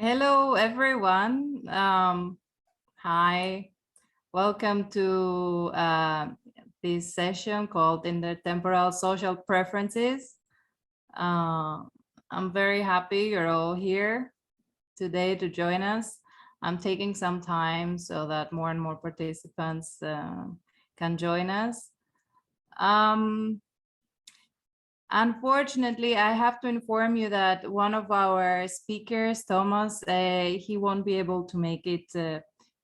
Hello, everyone. Hi, welcome to this session called Intertemporal Social Preferences. I'm very happy you're all here today to join us. I'm taking some time so that more and more participants can join us. Unfortunately, I have to inform you that one of our speakers, Thomas, he won't be able to make it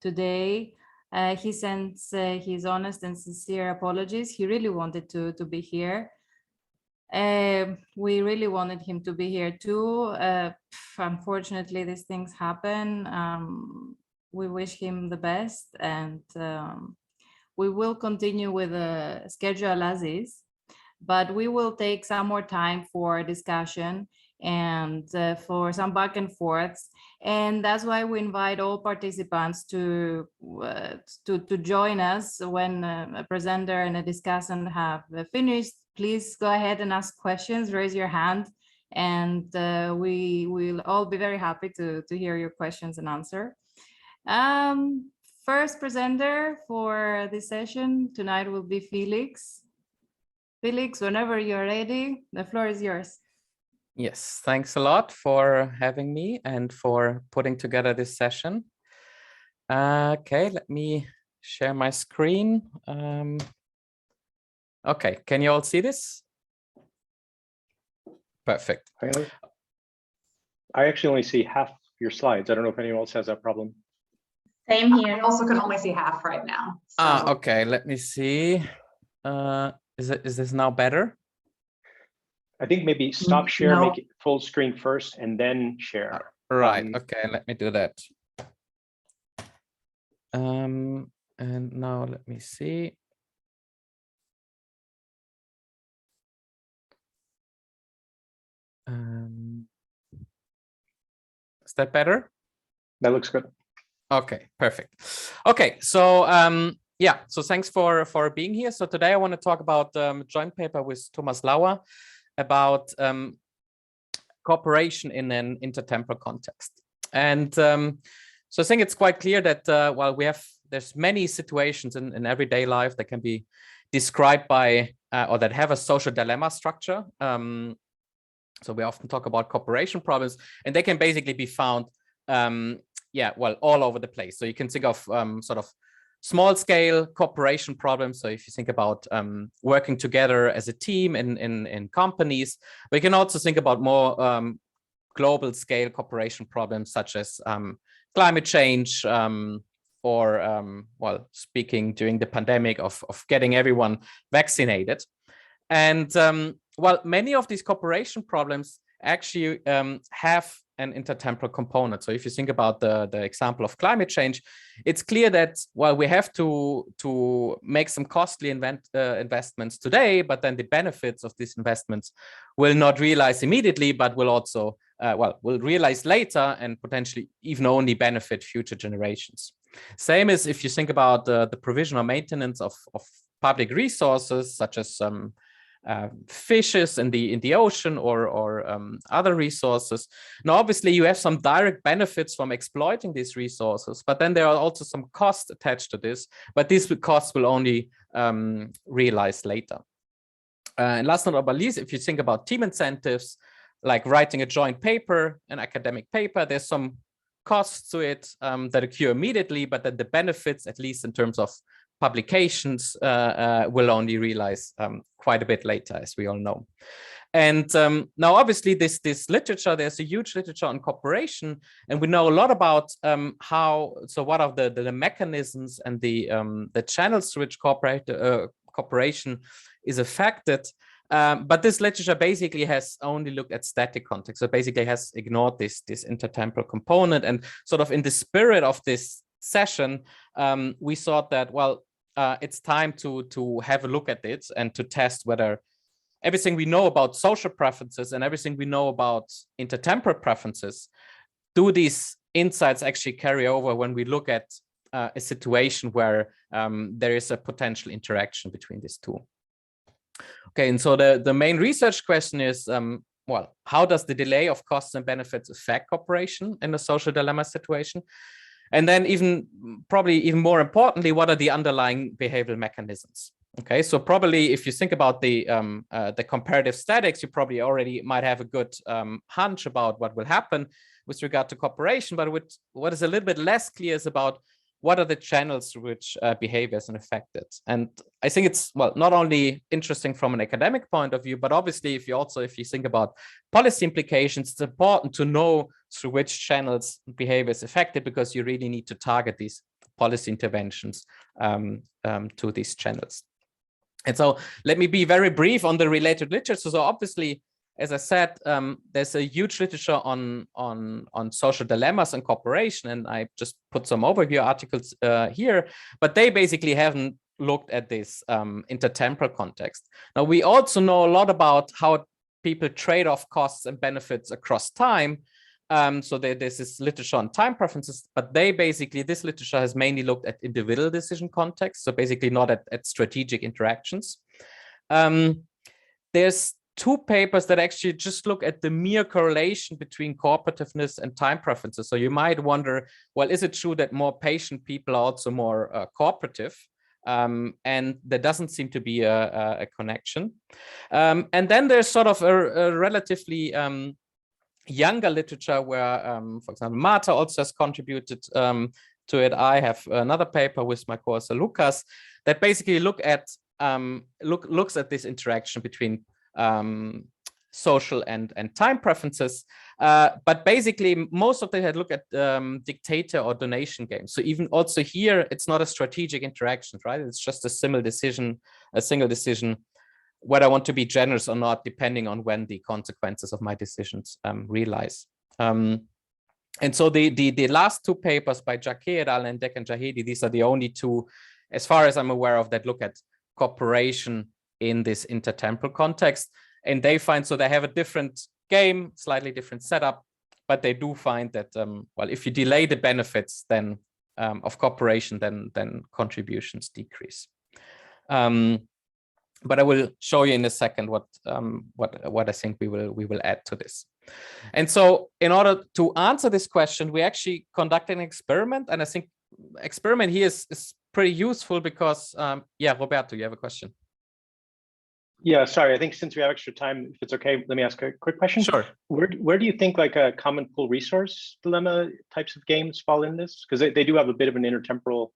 today. He sends his honest and sincere apologies. He really wanted to be here. We really wanted him to be here too. Unfortunately, these things happen. We wish him the best, and we will continue with the schedule as is. But we will take some more time for discussion and for some back and forths. And that's why we invite all participants to join us when a presenter and a discussant have finished. Please go ahead and ask questions, raise your hand, and we will all be very happy to hear your questions and answer. First presenter for this session tonight will be Felix. Felix, whenever you're ready, the floor is yours. Yes, thanks a lot for having me and for putting together this session. Okay, let me share my screen. Okay, can you all see this? Perfect. I actually only see half your slides. I don't know if anyone else has that problem. Same here. I also can only see half right now. So. Okay, let me see. Is this now better? I think maybe stop share, make it full screen first, and then share. Right. Okay, let me do that. And now let me see. Is that better? That looks good. Okay, perfect. Okay, so yeah, so thanks for being here. So today I want to talk about joint paper with Thomas Lauer about cooperation in an intertemporal context. And so I think it's quite clear that while there's many situations in everyday life that can be described by or that have a social dilemma structure. So we often talk about cooperation problems, and they can basically be found all over the place. So you can think of sort of small scale cooperation problems. So if you think about working together as a team in companies, but you can also think about more global scale cooperation problems such as climate change or speaking during the pandemic of getting everyone vaccinated. And many of these cooperation problems actually have an intertemporal component. So if you think about the example of climate change, it's clear that while we have to make some costly investments today, but then the benefits of these investments will not realize immediately, but will also will realize later and potentially even only benefit future generations. Same as if you think about the provision or maintenance of public resources such as fishes in the ocean or other resources. Now, obviously, you have some direct benefits from exploiting these resources, but then there are also some costs attached to this, but these costs will only realize later. And last but not least, if you think about team incentives, like writing a joint paper, an academic paper, there's some costs to it that occur immediately, but then the benefits, at least in terms of publications, will only realize quite a bit later, as we all know. And now, obviously, this literature, there's a huge literature on cooperation, and we know a lot about what are the mechanisms and the channels through which cooperation is affected. But this literature basically has only looked at static context, so basically has ignored this intertemporal component. And sort of in the spirit of this session, we thought that, it's time to have a look at it and to test whether everything we know about social preferences and everything we know about intertemporal preferences, do these insights actually carry over when we look at a situation where there is a potential interaction between these two. Okay, and so the main research question is, well, how does the delay of costs and benefits affect cooperation in a social dilemma situation? And then probably even more importantly, what are the underlying behavioral mechanisms? Okay, so probably if you think about the comparative statics, you probably already might have a good hunch about what will happen with regard to cooperation, but what is a little bit less clear is about what are the channels through which behavior is affected. And I think it's, well, not only interesting from an academic point of view, but obviously if you think about policy implications, it's important to know through which channels behavior is affected, because you really need to target these policy interventions to these channels. And so let me be very brief on the related literature. So obviously, as I said, there's a huge literature on social dilemmas and cooperation, and I just put some overview articles here, but they basically haven't looked at this intertemporal context. Now, we also know a lot about how people trade off costs and benefits across time. So there's this literature on time preferences, but this literature has mainly looked at individual decision context, so basically not at strategic interactions. There's 2 papers that actually just look at the mere correlation between cooperativeness and time preferences. So you might wonder, well, is it true that more patient people are also more cooperative? And there doesn't seem to be a connection. And then there's sort of a relatively younger literature where, for example, Marta also has contributed to it. I have another paper with my co-author Lucas that basically looks at this interaction between social and time preferences, but basically most of them had looked at dictator or donation games. So even also here, it's not a strategic interaction, right? It's just a single decision whether I want to be generous or not, depending on when the consequences of my decisions realize. And so the last 2 papers by Jacquet et al. And Dec and Jahedi, these are the only 2, as far as I'm aware of, that look at cooperation in this intertemporal context. And they find, so they have a different game, slightly different setup, but they do find that, well, if you delay the benefits then of cooperation, then contributions decrease. But I will show you in a second what I think we will add to this. And so in order to answer this question, we actually conducted an experiment, and I think experiment here is pretty useful because, yeah, Roberto, you have a question. Yeah, sorry. I think since we have extra time, if it's okay, let me ask a quick question. Sure. Where do you think like a common pool resource dilemma types of games fall in this? Because they do have a bit of an intertemporal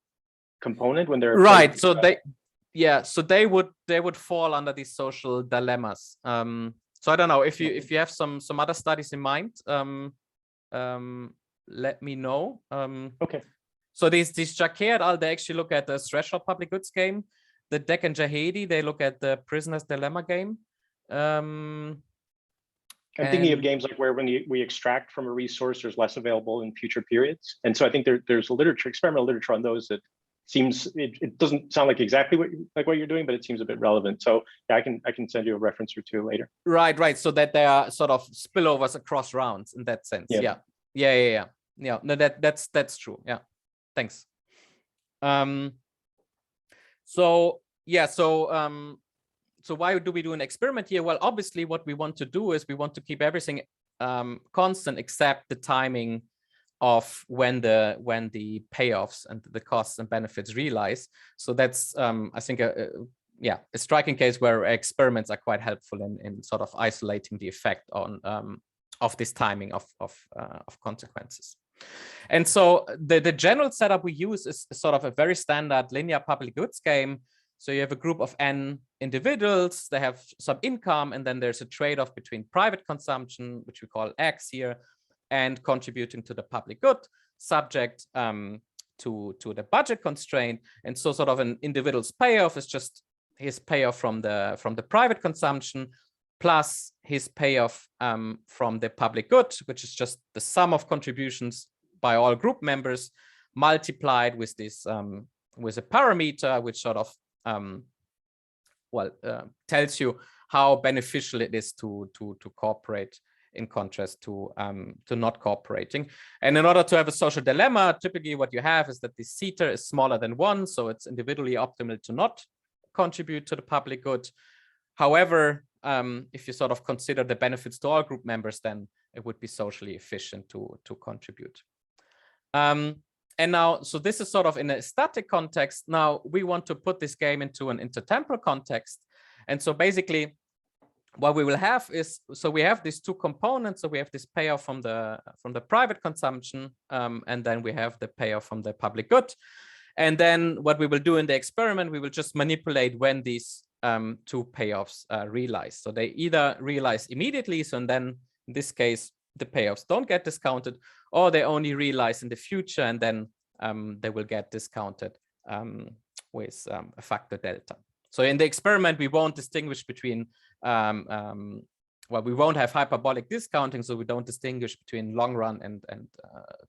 component when they're right. So they would fall under these social dilemmas. So I don't know if you have some other studies in mind. Let me know. Okay. So these Jacquet et al. They actually look at the threshold public goods game. The Dec and Jahedi, they look at the prisoner's dilemma game. I'm thinking of games like where when we extract from a resource, there's less available in future periods. And so I think there's experimental literature on those that seems, it doesn't sound like exactly what you're doing, but it seems a bit relevant. So yeah, I can send you a reference or 2 later. Right. So that there are sort of spillovers across rounds in that sense. Yeah. No, that's true. Yeah. Thanks. So why do we do an experiment here? Well, obviously what we want to do is we want to keep everything constant except the timing of when the payoffs and the costs and benefits realize. So that's I think a striking case where experiments are quite helpful in sort of isolating the effect on of this timing of consequences. And so the general setup we use is sort of a very standard linear public goods game. So you have a group of n individuals, they have some income, and then there's a trade-off between private consumption, which we call X here, and contributing to the public good, subject to the budget constraint. And so sort of an individual's payoff is just his payoff from the private consumption plus his payoff from the public good, which is just the sum of contributions by all group members multiplied with this with a parameter which sort of tells you how beneficial it is to cooperate in contrast to not cooperating. And in order to have a social dilemma, typically what you have is that the theta is smaller than 1, so it's individually optimal to not contribute to the public good. However, if you sort of consider the benefits to all group members, then it would be socially efficient to contribute. And now, so this is sort of in a static context. Now we want to put this game into an intertemporal context. And so basically what we will have is, so we have these two components. So we have this payoff from the private consumption, and then we have the payoff from the public good. And then what we will do in the experiment, we will just manipulate when these two payoffs realize. So they either realize immediately, so and then in this case, the payoffs don't get discounted, or they only realize in the future, and then they will get discounted with a factor delta. So in the experiment, we won't distinguish between, well, we won't have hyperbolic discounting, so we don't distinguish between long run and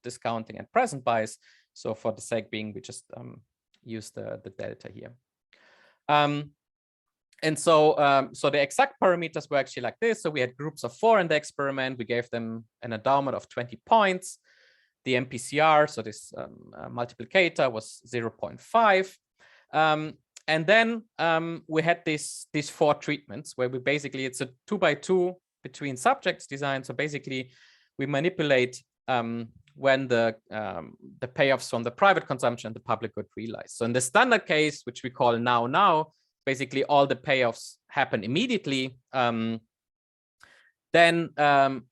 discounting and present bias. So for the sake being, we just use the delta here. And so, so the exact parameters were actually like this. So we had groups of 4 in the experiment. We gave them an endowment of 20 points. The MPCR, so this multiplicator, was 0.5. And then we had these 4 treatments where we basically, it's a 2x2 between subjects design. So basically, we manipulate when the payoffs from the private consumption and the public good realize. So in the standard case, which we call now, basically all the payoffs happen immediately. Then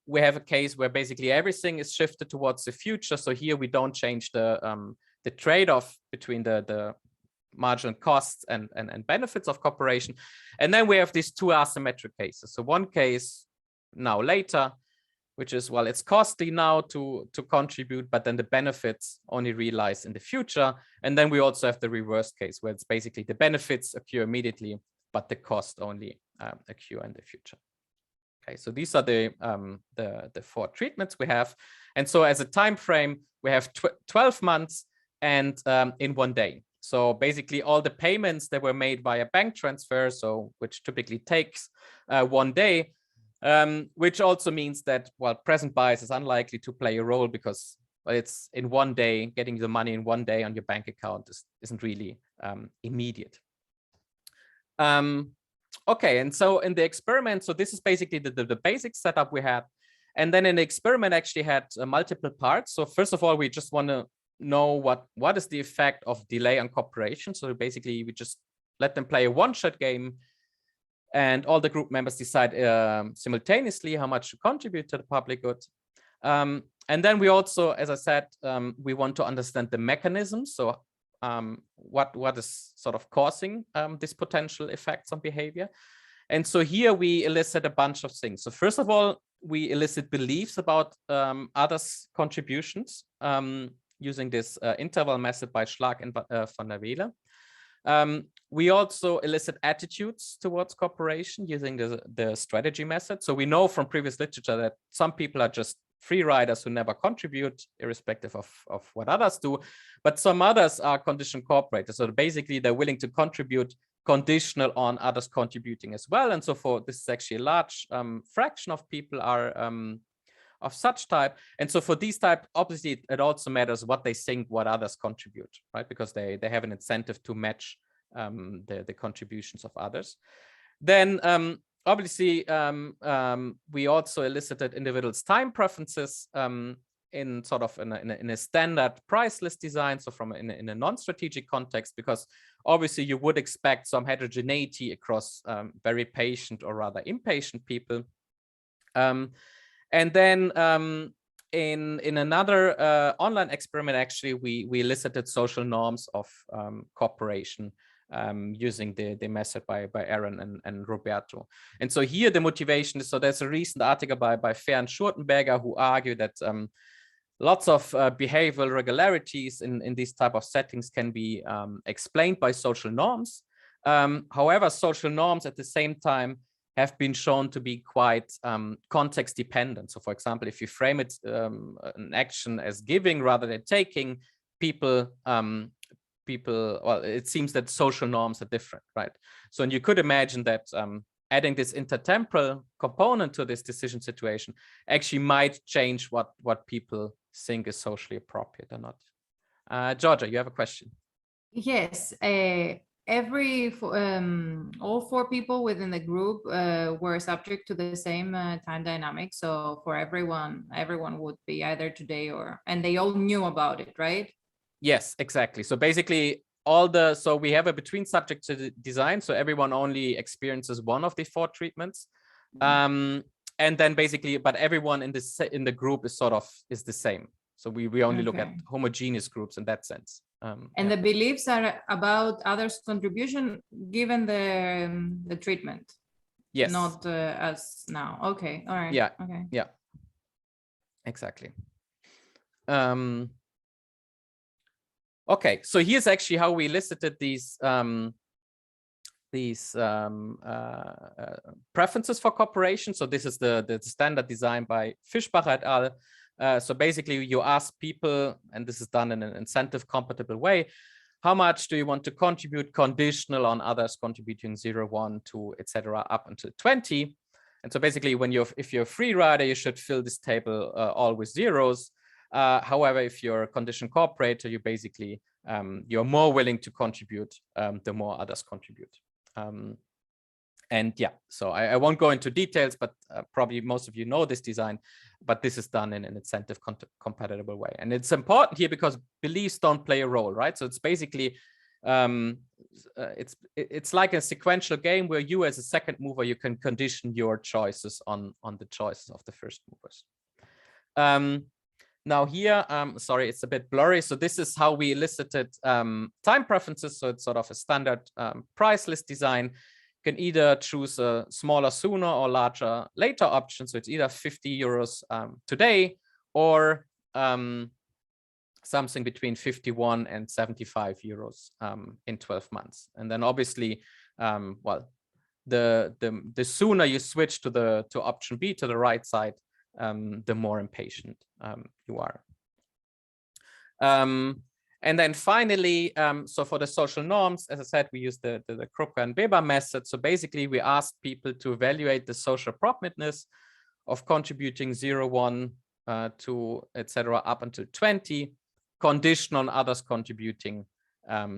we have a case where basically everything is shifted towards the future. So here we don't change the trade-off between the marginal costs and benefits of cooperation. And then we have these 2 asymmetric cases. So one case now later, which is, well, it's costly now to contribute, but then the benefits only realize in the future. And then we also have the reverse case where it's basically the benefits occur immediately, but the cost only occur in the future. Okay, so these are the 4 treatments we have. And so as a time frame, we have 12 months and in 1 day. So basically all the payments that were made via bank transfer, so which typically takes 1 day, which also means that, well, present bias is unlikely to play a role because, well, it's in 1 day, getting the money in 1 day on your bank account isn't really immediate. Okay, and so in the experiment, so this is basically the basic setup we had. And then in the experiment actually had multiple parts. So first of all, we just want to know what is the effect of delay on cooperation. So basically we just let them play a one-shot game and all the group members decide simultaneously how much to contribute to the public good. And then we also, as I said, we want to understand the mechanisms. So what is sort of causing this potential effects on behavior. And so here we elicit a bunch of things. So first of all, we elicit beliefs about others' contributions using this interval method by Schlag and van der Wele. We also elicit attitudes towards cooperation using the strategy method. So we know from previous literature that some people are just free riders who never contribute, irrespective of what others do, but some others are conditioned cooperators. So basically they're willing to contribute conditional on others contributing as well. And so for this is actually a large fraction of people are of such type. And so for these type, obviously it also matters what they think what others contribute, right? Because they have an incentive to match the contributions of others. Then obviously we also elicited individuals' time preferences in sort of in a standard price list design, so from in a non-strategic context, because obviously you would expect some heterogeneity across very patient or rather impatient people. And then in another online experiment, actually, we elicited social norms of cooperation using the method by Aaron and Roberto. And so here the motivation is, so there's a recent article by Fair and Schurtenberger who argue that lots of behavioral regularities in these type of settings can be explained by social norms. However, social norms at the same time have been shown to be quite context dependent. So for example, if you frame it an action as giving rather than taking, people, well, it seems that social norms are different, right? So and you could imagine that adding this intertemporal component to this decision situation actually might change what people think is socially appropriate or not. Georgia, you have a question? Yes. all 4 people within the group were subject to the same time dynamic. So for everyone would be either today and they all knew about it, right? Yes, exactly. So basically so we have a between subject to the design. So everyone only experiences one of the 4 treatments. And then basically, but everyone in the group is the same. So we only look at homogeneous groups in that sense. And the beliefs are about others' contribution given the treatment. Yes. Not as now. Okay. All right. Yeah. Okay. Yeah. Exactly. Okay. So here's actually how we elicited these preferences for cooperation. So this is the standard design by Fischbach et al. So basically you ask people, and this is done in an incentive compatible way, how much do you want to contribute conditional on others contributing 0, 1, 2, etc. up until 20. And so basically if you're a free rider, you should fill this table all with zeros. However, if you're a condition cooperator, you basically you're more willing to contribute the more others contribute. And yeah, so I won't go into details, but probably most of you know this design, but this is done in an incentive compatible way. And it's important here because beliefs don't play a role, right? So it's basically, it's like a sequential game where you as a second mover, you can condition your choices on the choices of the first movers. Now here, sorry, it's a bit blurry. So this is how we elicited time preferences. So it's sort of a standard price list design. You can either choose a smaller sooner or larger later option. So it's either 50 euros today or something between 51 and 75 euros in 12 months. And then obviously, well, the sooner you switch to option B, to the right side, the more impatient you are. And then finally, so for the social norms, as I said, we use the Krupka and Weber method. So basically, we asked people to evaluate the social appropriateness of contributing 0, 1, 2, etc. up until 20, conditional on others contributing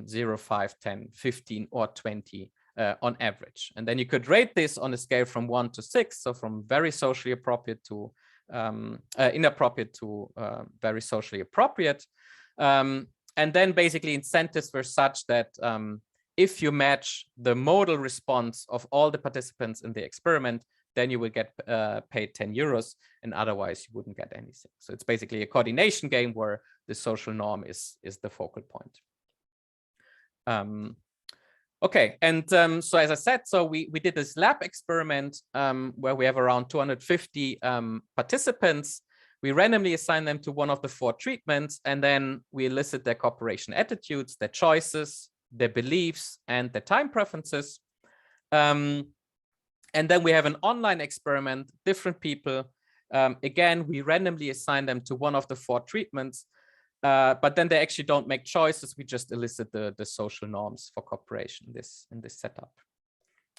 0, 5, 10, 15, or 20 on average. And then you could rate this on a scale from 1 to 6, so from very socially appropriate to inappropriate to very socially appropriate. And then basically incentives were such that if you match the modal response of all the participants in the experiment, then you will get paid 10 euros, and otherwise you wouldn't get anything. So it's basically a coordination game where the social norm is the focal point. Okay, and so as I said, so we did this lab experiment where we have around 250 participants. We randomly assign them to one of the 4 treatments, and then we elicit their cooperation attitudes, their choices, their beliefs, and their time preferences. And then we have an online experiment, different people. Again, we randomly assign them to one of the 4 treatments, but then they actually don't make choices. We just elicit the social norms for cooperation in this setup.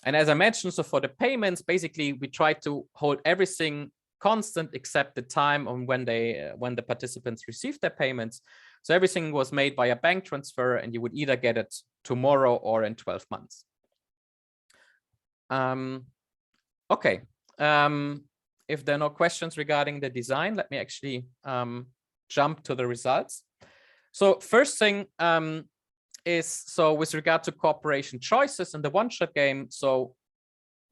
And as I mentioned, so for the payments, basically, we try to hold everything constant except the time on when the participants received their payments. So everything was made by a bank transfer, and you would either get it tomorrow or in 12 months. Okay. If there are no questions regarding the design, let me actually jump to the results. So first thing is, so with regard to cooperation choices in the one-shot game, so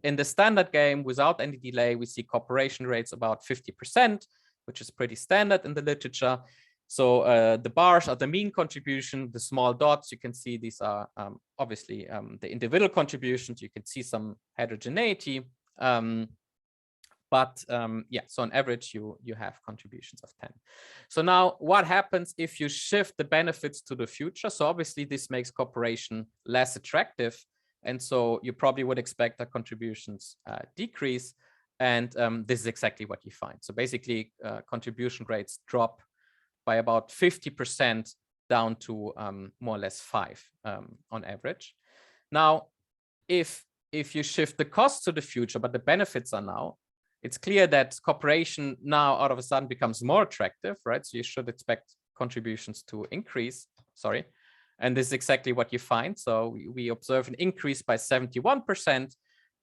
in the standard game, without any delay, we see cooperation rates about 50%, which is pretty standard in the literature. So the bars are the mean contribution, the small dots, you can see these are obviously the individual contributions. You can see some heterogeneity. But yeah, so on average, you have contributions of 10. So now what happens if you shift the benefits to the future? So obviously this makes cooperation less attractive. And so you probably would expect that contributions decrease. And this is exactly what you find. So basically contribution rates drop by about 50% down to more or less 5 on average. Now, if you shift the cost to the future, but the benefits are now, it's clear that cooperation now out of a sudden becomes more attractive, right? So you should expect contributions to increase, sorry. And this is exactly what you find. So we observe an increase by 71%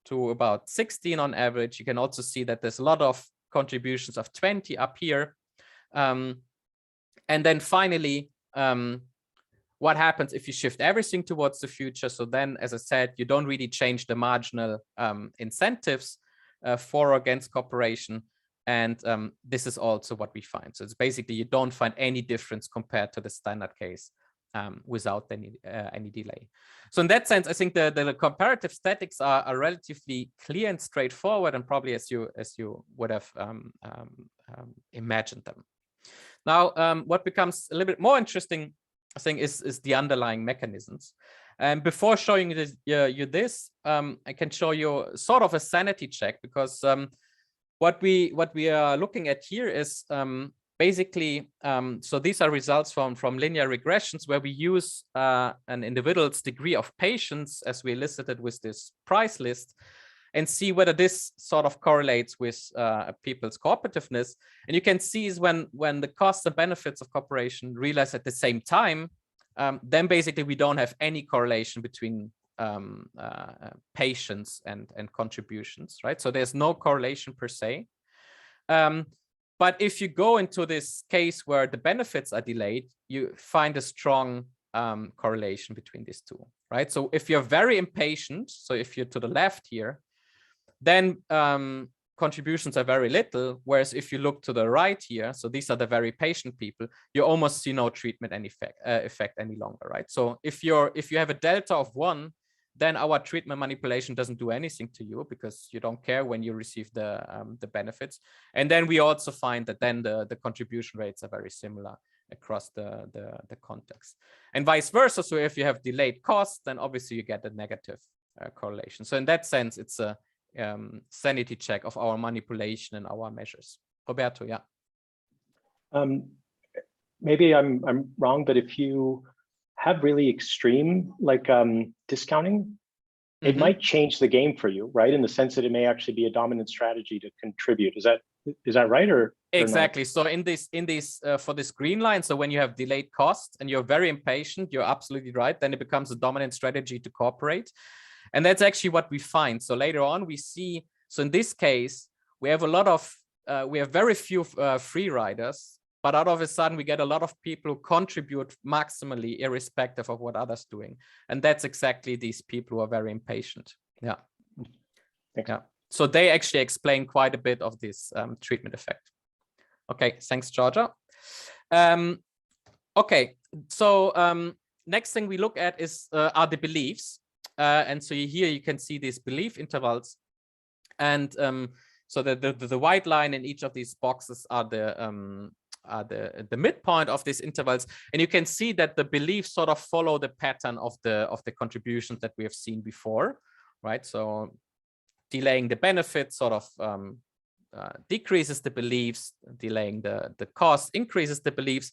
to about 16 on average. You can also see that there's a lot of contributions of 20 up here. And then finally, what happens if you shift everything towards the future? So then, as I said, you don't really change the marginal incentives for or against cooperation. And this is also what we find. So it's basically, you don't find any difference compared to the standard case without any delay. So in that sense, I think the comparative statics are relatively clear and straightforward, and probably as you would have imagined them. Now, what becomes a little bit more interesting, I think, is the underlying mechanisms. And before showing you this, I can show you sort of a sanity check, because what we are looking at here is basically, so these are results from linear regressions where we use an individual's degree of patience as we elicited with this price list, and see whether this sort of correlates with people's cooperativeness. And you can see is when the costs and benefits of cooperation realize at the same time, then basically we don't have any correlation between patience and contributions, right? So there's no correlation per se. But if you go into this case where the benefits are delayed, you find a strong correlation between these two, right? So if you're very impatient, so if you're to the left here, then contributions are very little. Whereas if you look to the right here, so these are the very patient people, you almost see no treatment effect any longer, right? So if you have a delta of 1, then our treatment manipulation doesn't do anything to you because you don't care when you receive the benefits. And then we also find that then the contribution rates are very similar across the context, and vice versa. So if you have delayed costs, then obviously you get a negative correlation. So in that sense, it's a sanity check of our manipulation and our measures. Roberto, yeah. Maybe I'm wrong, but if you have really extreme like discounting, it might change the game for you, right? In the sense that it may actually be a dominant strategy to contribute. Is that right, or exactly? Not? So in this for this green line, so when you have delayed costs and you're very impatient, you're absolutely right. Then it becomes a dominant strategy to cooperate, and that's actually what we find. So later on, we see. So in this case, we have a lot of we have very few free riders. But out of a sudden, we get a lot of people who contribute maximally, irrespective of what others doing, and that's exactly these people who are very impatient. Yeah, thanks. Yeah. So they actually explain quite a bit of this treatment effect. Okay, thanks, Georgia. Okay, so next thing we look at is are the beliefs, and so here you can see these belief intervals, and so the white line in each of these boxes are the midpoint of these intervals, and you can see that the beliefs sort of follow the pattern of the contributions that we have seen before, right? So delaying the benefits sort of decreases the beliefs, delaying the cost increases the beliefs.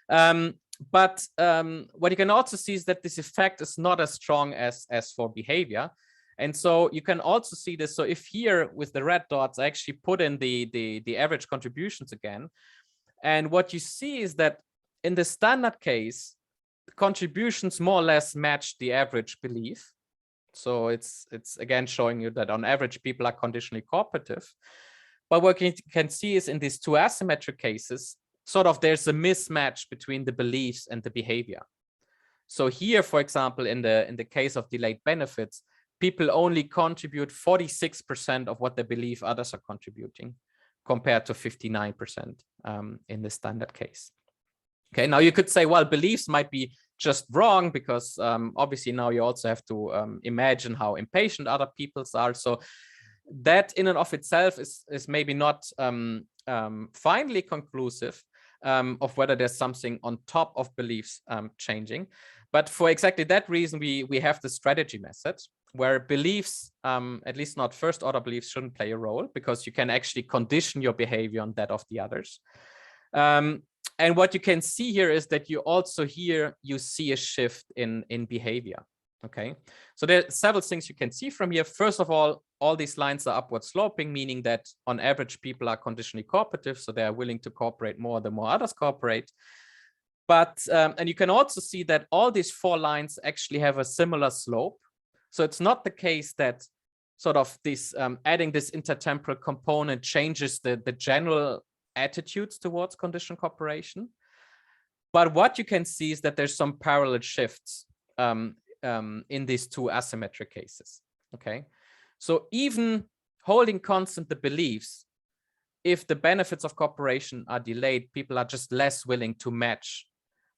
But what you can also see is that this effect is not as strong as for behavior. And so you can also see this. So if here with the red dots, I actually put in the average contributions again. And what you see is that in the standard case, contributions more or less match the average belief. So it's again showing you that on average, people are conditionally cooperative. But what you can see is in these two asymmetric cases, sort of there's a mismatch between the beliefs and the behavior. So here, for example, in the case of delayed benefits, people only contribute 46% of what they believe others are contributing, compared to 59% in the standard case. Okay, now you could say, well, beliefs might be just wrong because obviously now you also have to imagine how impatient other peoples are. So that in and of itself is maybe not finally conclusive of whether there's something on top of beliefs changing. But for exactly that reason, we have the strategy method, where beliefs, at least not first order beliefs, shouldn't play a role, because you can actually condition your behavior on that of the others. And what you can see here is that you also here, you see a shift in behavior. Okay, so there are several things you can see from here. First of all these lines are upward sloping, meaning that on average, people are conditionally cooperative, so they are willing to cooperate more the more others cooperate. But and you can also see that all these 4 lines actually have a similar slope. So it's not the case that sort of this adding this intertemporal component changes the general attitudes towards conditional cooperation. But what you can see is that there's some parallel shifts in these 2 asymmetric cases. Okay, so even holding constant the beliefs, if the benefits of cooperation are delayed, people are just less willing to match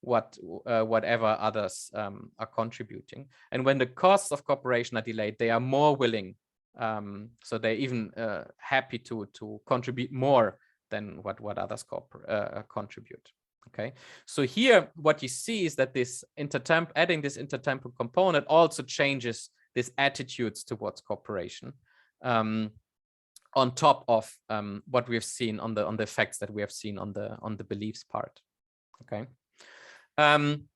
whatever others are contributing. And when the costs of cooperation are delayed, they are more willing. So they're even happy to contribute more than what others contribute. Okay, so here what you see is that this adding this intertemporal component also changes these attitudes towards cooperation, on top of what we've seen on the effects that we have seen on the beliefs part. Okay, and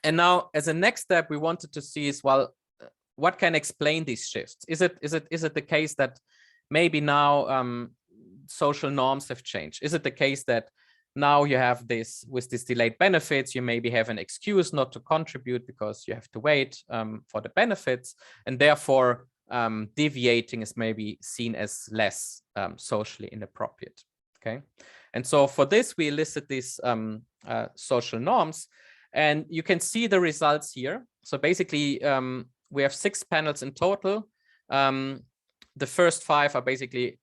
now as a next step, we wanted to see is, well, what can explain these shifts? Is it the case that maybe now social norms have changed? Is it the case that now you have this, with this delayed benefits, you maybe have an excuse not to contribute because you have to wait for the benefits, and therefore deviating is maybe seen as less socially inappropriate? Okay, and so for this we elicit these social norms, and you can see the results here. So basically we have 6 panels in total. The first 5 are basically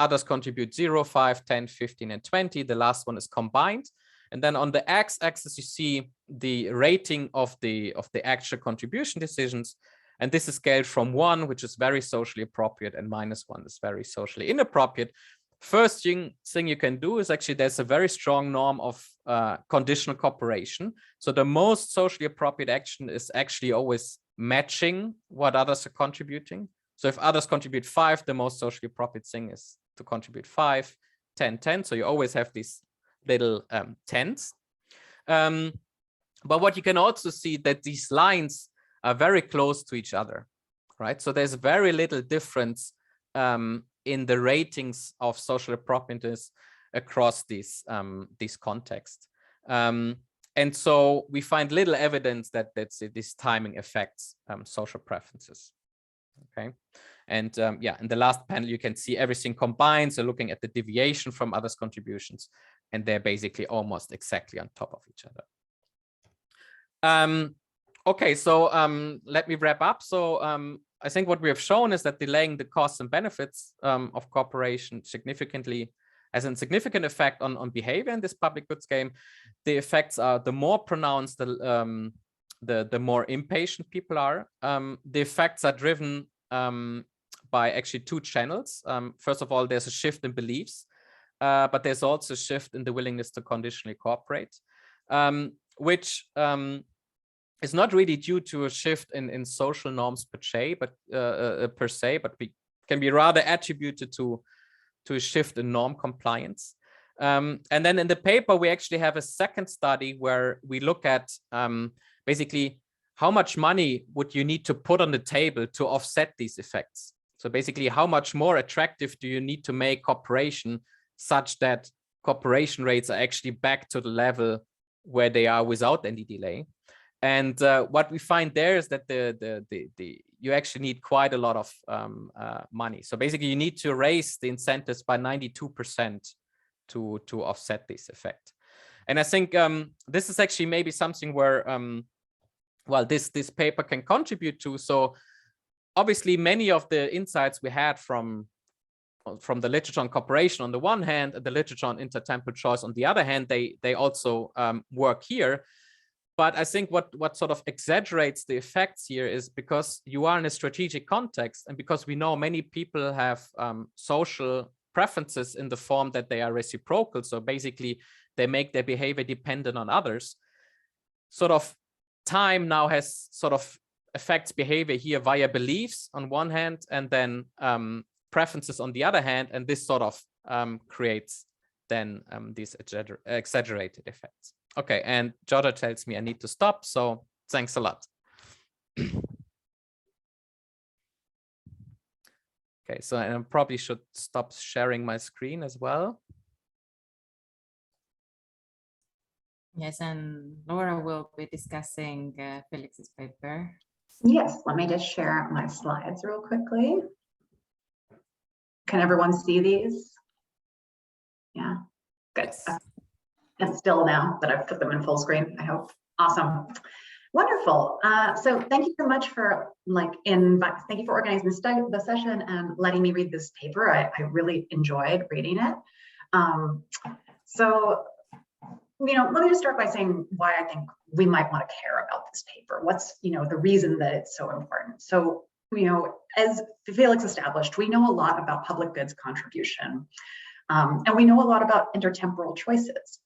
others contribute 0, 5, 10, 15, and 20. The last one is combined. And then on the x-axis, you see the rating of the actual contribution decisions. And this is scaled from 1, which is very socially appropriate, and -1 is very socially inappropriate. First thing you can do is actually there's a very strong norm of conditional cooperation. So the most socially appropriate action is actually always matching what others are contributing. So if others contribute 5, the most socially appropriate thing is to contribute 5, 10, 10. So you always have these little 10s. But what you can also see that these lines are very close to each other, right? So there's very little difference in the ratings of social appropriateness across these contexts. And so we find little evidence that this timing affects social preferences. Okay, and yeah, in the last panel you can see everything combined. So looking at the deviation from others' contributions, and they're basically almost exactly on top of each other. Okay, so let me wrap up. So I think what we have shown is that delaying the costs and benefits of cooperation significantly has a significant effect on behavior in this public goods game. The effects are the more pronounced, the more impatient people are. The effects are driven by actually 2 channels. First of all, there's a shift in beliefs, but there's also a shift in the willingness to conditionally cooperate, which is not really due to a shift in social norms per se, but can be rather attributed to a shift in norm compliance. And then in the paper, we actually have a second study where we look at basically how much money would you need to put on the table to offset these effects. So basically, how much more attractive do you need to make cooperation such that cooperation rates are actually back to the level where they are without any delay. And what we find there is that you actually need quite a lot of money. So basically, you need to raise the incentives by 92% to offset this effect. And I think this is actually maybe something where, well, this paper can contribute to. So obviously, many of the insights we had from the literature on cooperation on the one hand, and the literature on intertemporal choice on the other hand, they also work here. But I think what sort of exaggerates the effects here is because you are in a strategic context, and because we know many people have social preferences in the form that they are reciprocal. So basically, they make their behavior dependent on others. Sort of time now has sort of affects behavior here via beliefs on one hand, and then preferences on the other hand, and this sort of creates then these exaggerated effects. Okay, and Georgia tells me I need to stop, so thanks a lot. Okay, so I probably should stop sharing my screen as well. Yes, and Laura will be discussing Felix's paper. Yes, let me just share my slides real quickly. Can everyone see these? Yeah, good. Yes. And still now that I've put them in full screen, I hope. Awesome. Wonderful. So thank you so much for thank you for organizing the session and letting me read this paper. I really enjoyed reading it. So, let me just start by saying why I think we might want to care about this paper. What's, the reason that it's so important. So, as Felix established, we know a lot about public goods contribution, and we know a lot about intertemporal choices,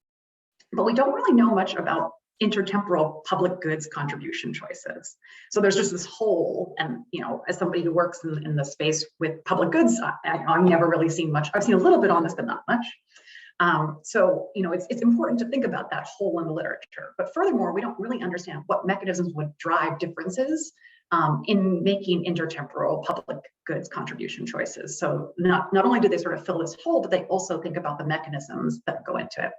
but we don't really know much about intertemporal public goods contribution choices. So there's just this hole, and as somebody who works in the space with public goods, I've never really seen much. I've seen a little bit on this, but not much. So it's important to think about that hole in the literature. But furthermore, we don't really understand what mechanisms would drive differences in making intertemporal public goods contribution choices. So not only do they sort of fill this hole, but they also think about the mechanisms that go into it.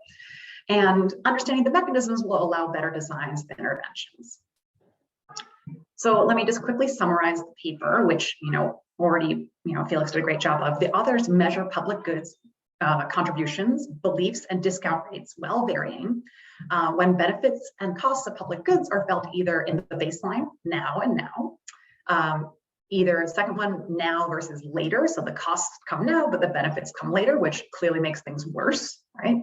And understanding the mechanisms will allow better designs of interventions. So let me just quickly summarize the paper, which already Felix did a great job of. The authors measure public goods contributions, beliefs, and discount rates, while varying, when benefits and costs of public goods are felt either in the baseline, now and now, either second one, now versus later, so the costs come now, but the benefits come later, which clearly makes things worse, right?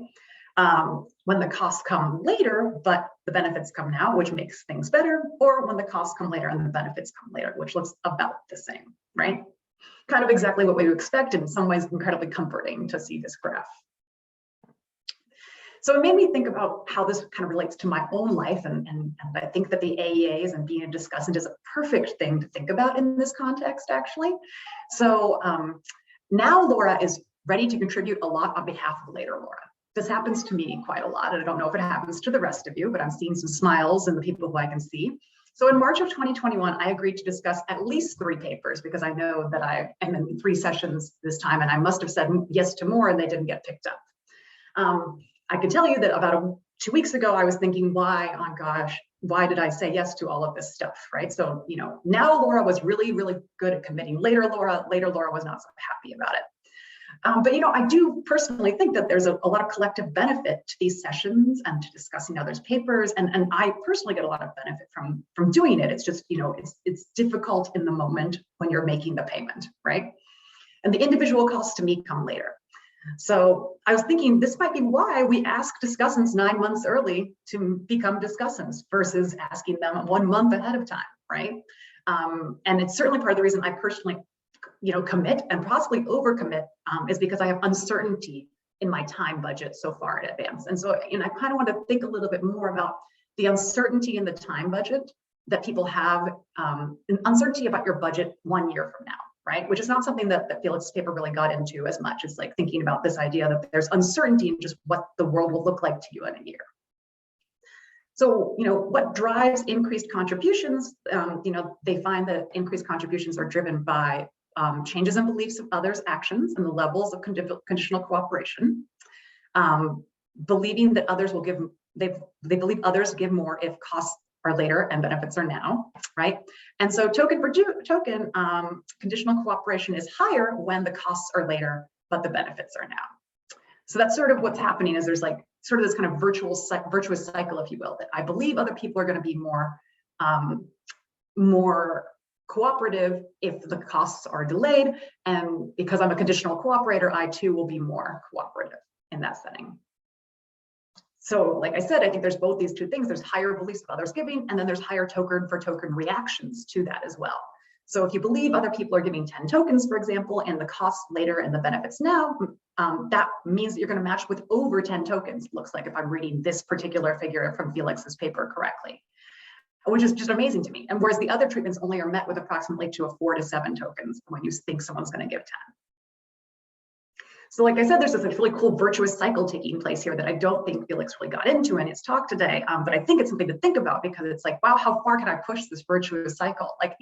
When the costs come later, but the benefits come now, which makes things better, or when the costs come later and the benefits come later, which looks about the same, right? Kind of exactly what we would expect, in some ways incredibly comforting to see this graph. So it made me think about how this kind of relates to my own life, and I think that the AEAs and being a discussant is a perfect thing to think about in this context, actually. So now Laura is ready to contribute a lot on behalf of later Laura. This happens to me quite a lot. I don't know if it happens to the rest of you, but I'm seeing some smiles in the people who I can see. So in March of 2021, I agreed to discuss at least 3 papers because I know that I am in 3 sessions this time, and I must have said yes to more and they didn't get picked up. I can tell you that about 2 weeks ago, I was thinking, why, oh gosh, why did I say yes to all of this stuff, right? So, now Laura was really, really good at committing. Later Laura was not so happy about it. But I do personally think that there's a lot of collective benefit to these sessions and to discussing others' papers, and I personally get a lot of benefit from doing it. It's just it's difficult in the moment when you're making the payment, right? And the individual costs to me come later. So I was thinking this might be why we ask discussants 9 months early to become discussants versus asking them 1 month ahead of time, right? And it's certainly part of the reason I personally commit and possibly overcommit is because I have uncertainty in my time budget so far in advance. And so, I kind of want to think a little bit more about the uncertainty in the time budget that people have, an uncertainty about your budget 1 year from now, right? Which is not something that Felix's paper really got into as much. It's like thinking about this idea that there's uncertainty in just what the world will look like to you in a year. So, what drives increased contributions? They find that increased contributions are driven by changes in beliefs of others' actions and the levels of conditional cooperation, believing that others will give, they believe others give more if costs are later and benefits are now, right? And so token for token, conditional cooperation is higher when the costs are later, but the benefits are now. So that's sort of what's happening, is there's like sort of this kind of virtuous cycle, if you will, that I believe other people are going to be more cooperative if the costs are delayed, and because I'm a conditional cooperator, I too will be more cooperative in that setting. So like I said, I think there's both these two things. There's higher beliefs of others giving, and then there's higher token for token reactions to that as well. So if you believe other people are giving 10 tokens, for example, and the costs later and the benefits now, that means that you're going to match with over 10 tokens. Looks like, if I'm reading this particular figure from Felix's paper correctly, which is just amazing to me. And whereas the other treatments only are met with approximately 4 to 7 tokens when you think someone's going to give 10. So like I said, there's this really cool virtuous cycle taking place here that I don't think Felix really got into in his talk today, but I think it's something to think about, because it's like, wow, how far can I push this virtuous cycle? Like,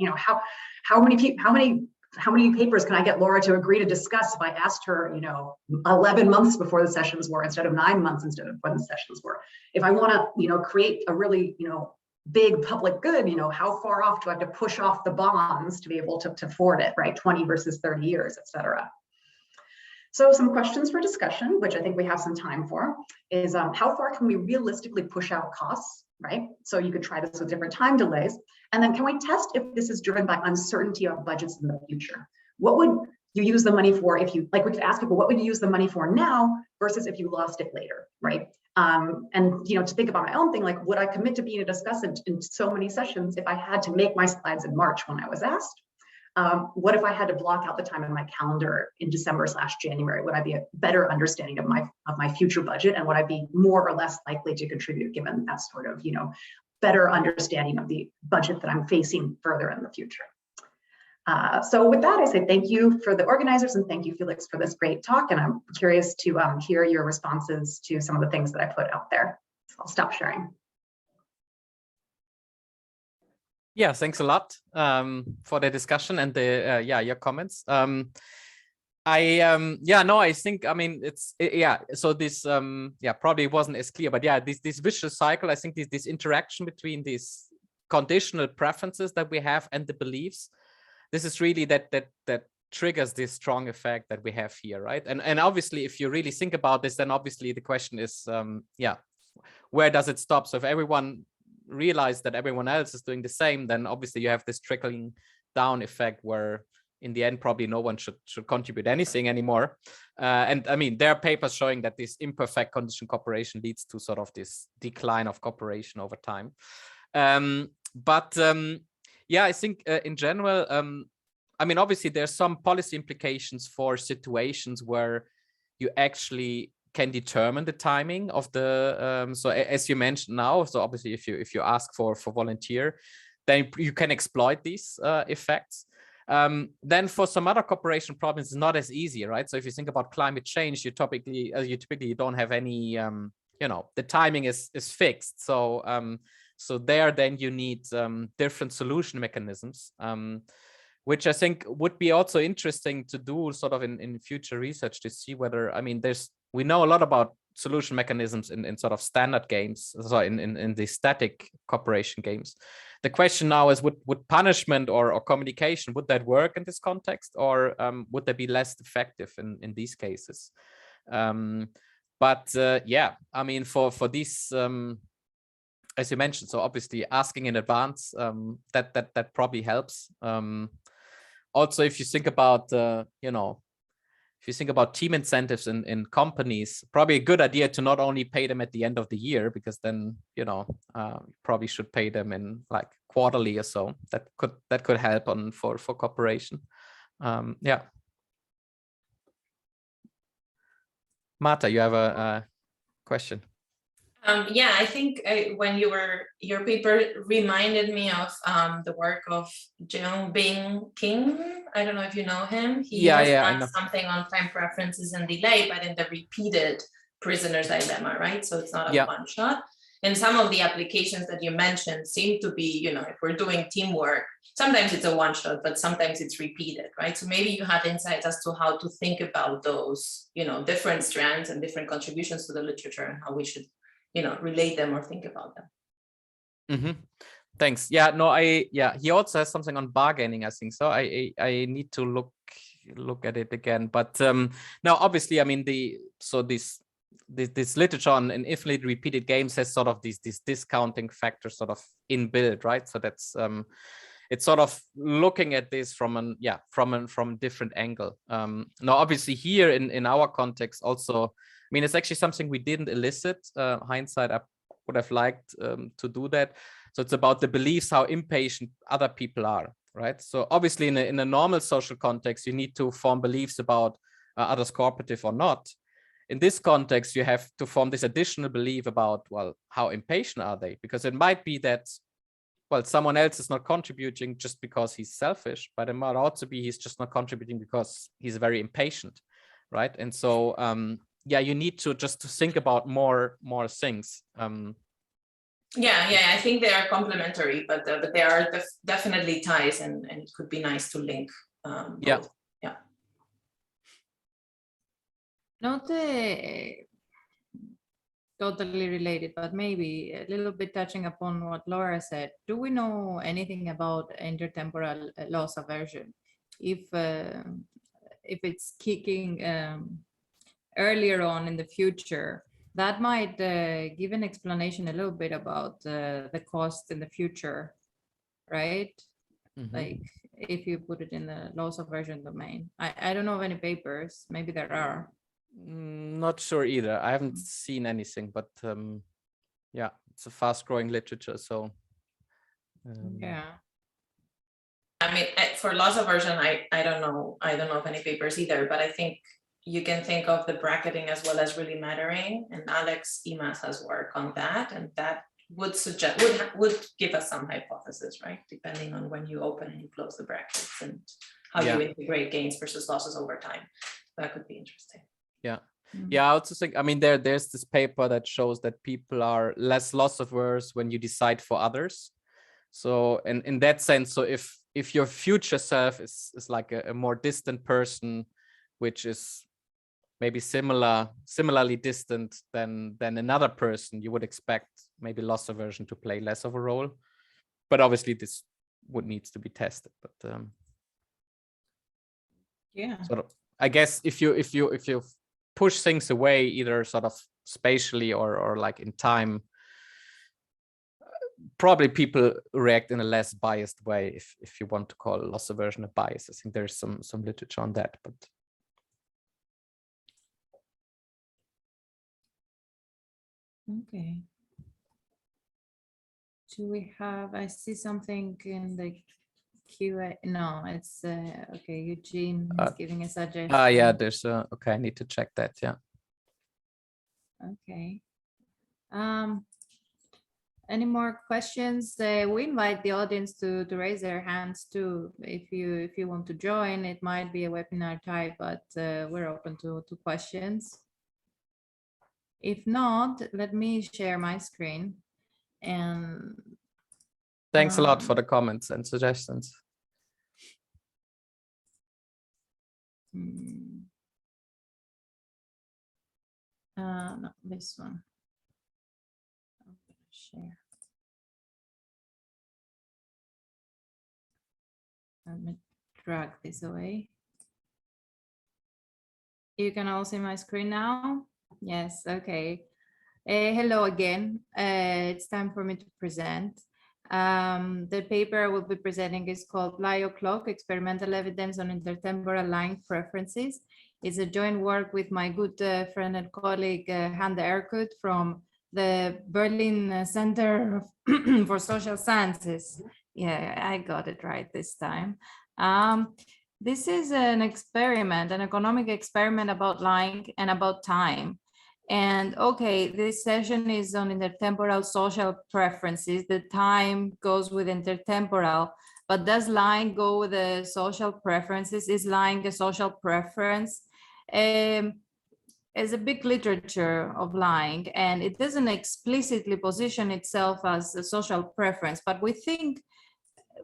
how many how many papers can I get Laura to agree to discuss if I asked her, 11 months before the sessions were instead of 9 months instead of when the sessions were? If I want to, create a really, big public good, how far off do I have to push off the bonds to be able to afford it, right? 20 versus 30 years, et cetera. So some questions for discussion, which I think we have some time for, is how far can we realistically push out costs, right? So you could try this with different time delays. And then can we test if this is driven by uncertainty of budgets in the future? What would you use the money for if you, like we could ask people, what would you use the money for now versus if you lost it later, right? And to think about my own thing, like would I commit to being a discussant in so many sessions if I had to make my slides in March when I was asked? What if I had to block out the time in my calendar in December/January? Would I be a better understanding of my future budget, and would I be more or less likely to contribute given that sort of better understanding of the budget that I'm facing further in the future? So with that, I say thank you for the organizers and thank you, Felix, for this great talk. And I'm curious to hear your responses to some of the things that I put out there. So I'll stop sharing. Yeah, thanks a lot for the discussion and the your comments. I think, I mean, so this probably wasn't as clear, but yeah, this vicious cycle, I think this interaction between these conditional preferences that we have and the beliefs, this is really that triggers this strong effect that we have here, right? And obviously, if you really think about this, then obviously the question is, where does it stop? So if everyone realize that everyone else is doing the same, then obviously you have this trickling down effect where in the end probably no one should contribute anything anymore. And I mean, there are papers showing that this imperfect conditional cooperation leads to sort of this decline of cooperation over time. I think in general, I mean, obviously there's some policy implications for situations where you actually can determine the timing of the so as you mentioned now, so obviously if you ask for volunteer, then you can exploit these effects. Then for some other cooperation problems, it's not as easy, right? So if you think about climate change, you typically don't have any the timing is fixed. So there then you need different solution mechanisms, which I think would be also interesting to do sort of in future research to see whether, I mean, we know a lot about solution mechanisms in sort of standard games, so in the static cooperation games. The question now is, would punishment or communication, would that work in this context, or would they be less effective in these cases? I mean, for these, as you mentioned, so obviously asking in advance, that probably helps. Also, if you think about, if you think about team incentives in companies, probably a good idea to not only pay them at the end of the year, because then, probably should pay them in like quarterly or so. That could help for cooperation. Marta, you have a question. I think when your paper reminded me of the work of Jung Bing Kim. I don't know if you know him. He has done something on time preferences and delay, but in the repeated prisoner's dilemma, right? So it's not a one shot. And some of the applications that you mentioned seem to be, if we're doing teamwork, sometimes it's a one shot, but sometimes it's repeated, right? So maybe you had insights as to how to think about those, different strands and different contributions to the literature and how we should relate them or think about them. Mm-hmm. Thanks. Yeah, no, he also has something on bargaining, I think. So I need to look at it again. But now, obviously, I mean, this literature on infinitely repeated games has sort of these discounting factors sort of inbuilt, right? So that's it's sort of looking at this from different angle. Now, obviously, here in our context, also, I mean, it's actually something we didn't elicit. Hindsight, I would have liked to do that. So it's about the beliefs, how impatient other people are, right? So obviously, in a normal social context, you need to form beliefs about others cooperative or not. In this context, you have to form this additional belief about, well, how impatient are they? Because it might be that, well, someone else is not contributing just because he's selfish, but it might also be he's just not contributing because he's very impatient, right? And so, you need to think about more things. I think they are complementary, but there are definitely ties, and it could be nice to link Yeah. Yeah. Not totally related, but maybe a little bit touching upon what Laura said. Do we know anything about intertemporal loss aversion? If it's kicking earlier on in the future, that might give an explanation a little bit about the cost in the future, right? Mm-hmm. Like if you put it in the loss aversion domain. I don't know of any papers, maybe there are. Not sure either. I haven't seen anything, but yeah, it's a fast-growing literature. So Yeah. I mean, for loss aversion, I don't know of any papers either, but I think you can think of the bracketing as well as really mattering. And Alex Imas has work on that, and that would suggest would give us some hypothesis, right? Depending on when you open and you close the brackets and how you integrate gains versus losses over time. That could be interesting. Yeah. Yeah, I also think, I mean, there's this paper that shows that people are less loss averse when you decide for others. So in that sense, so if your future self is like a more distant person, which is maybe similarly distant than another person, you would expect maybe loss aversion to play less of a role. But obviously this would needs to be tested. But yeah. sort of, I guess if you push things away, either sort of spatially or like in time, probably people react in a less biased way, if you want to call loss aversion a bias. I think there's some literature on that, but okay. Do we have, I see something in the QA. No, it's okay. Eugene is giving a suggestion. Yeah, there's okay, I need to check that. Yeah. Okay. Any more questions? We invite the audience to raise their hands too. If you want to join, it might be a webinar type, but we're open to questions. If not, let me share my screen. And thanks a lot for the comments and suggestions. No, this one. I'm gonna share. Let me drag this away. You can all see my screen now? Yes, okay. Hello again. It's time for me to present. The paper I will be presenting is called Lie Clock, Experimental Evidence on Intertemporal Lying Preferences. It's a joint work with my good friend and colleague, Hande Erkut from the Berlin Center for Social Sciences. Yeah, I got it right this time. This is an experiment, an economic experiment about lying and about time. And okay, this session is on intertemporal social preferences. The time goes with intertemporal, but does lying go with the social preferences? Is lying a social preference? There's a big literature of lying, and it doesn't explicitly position itself as a social preference, but we think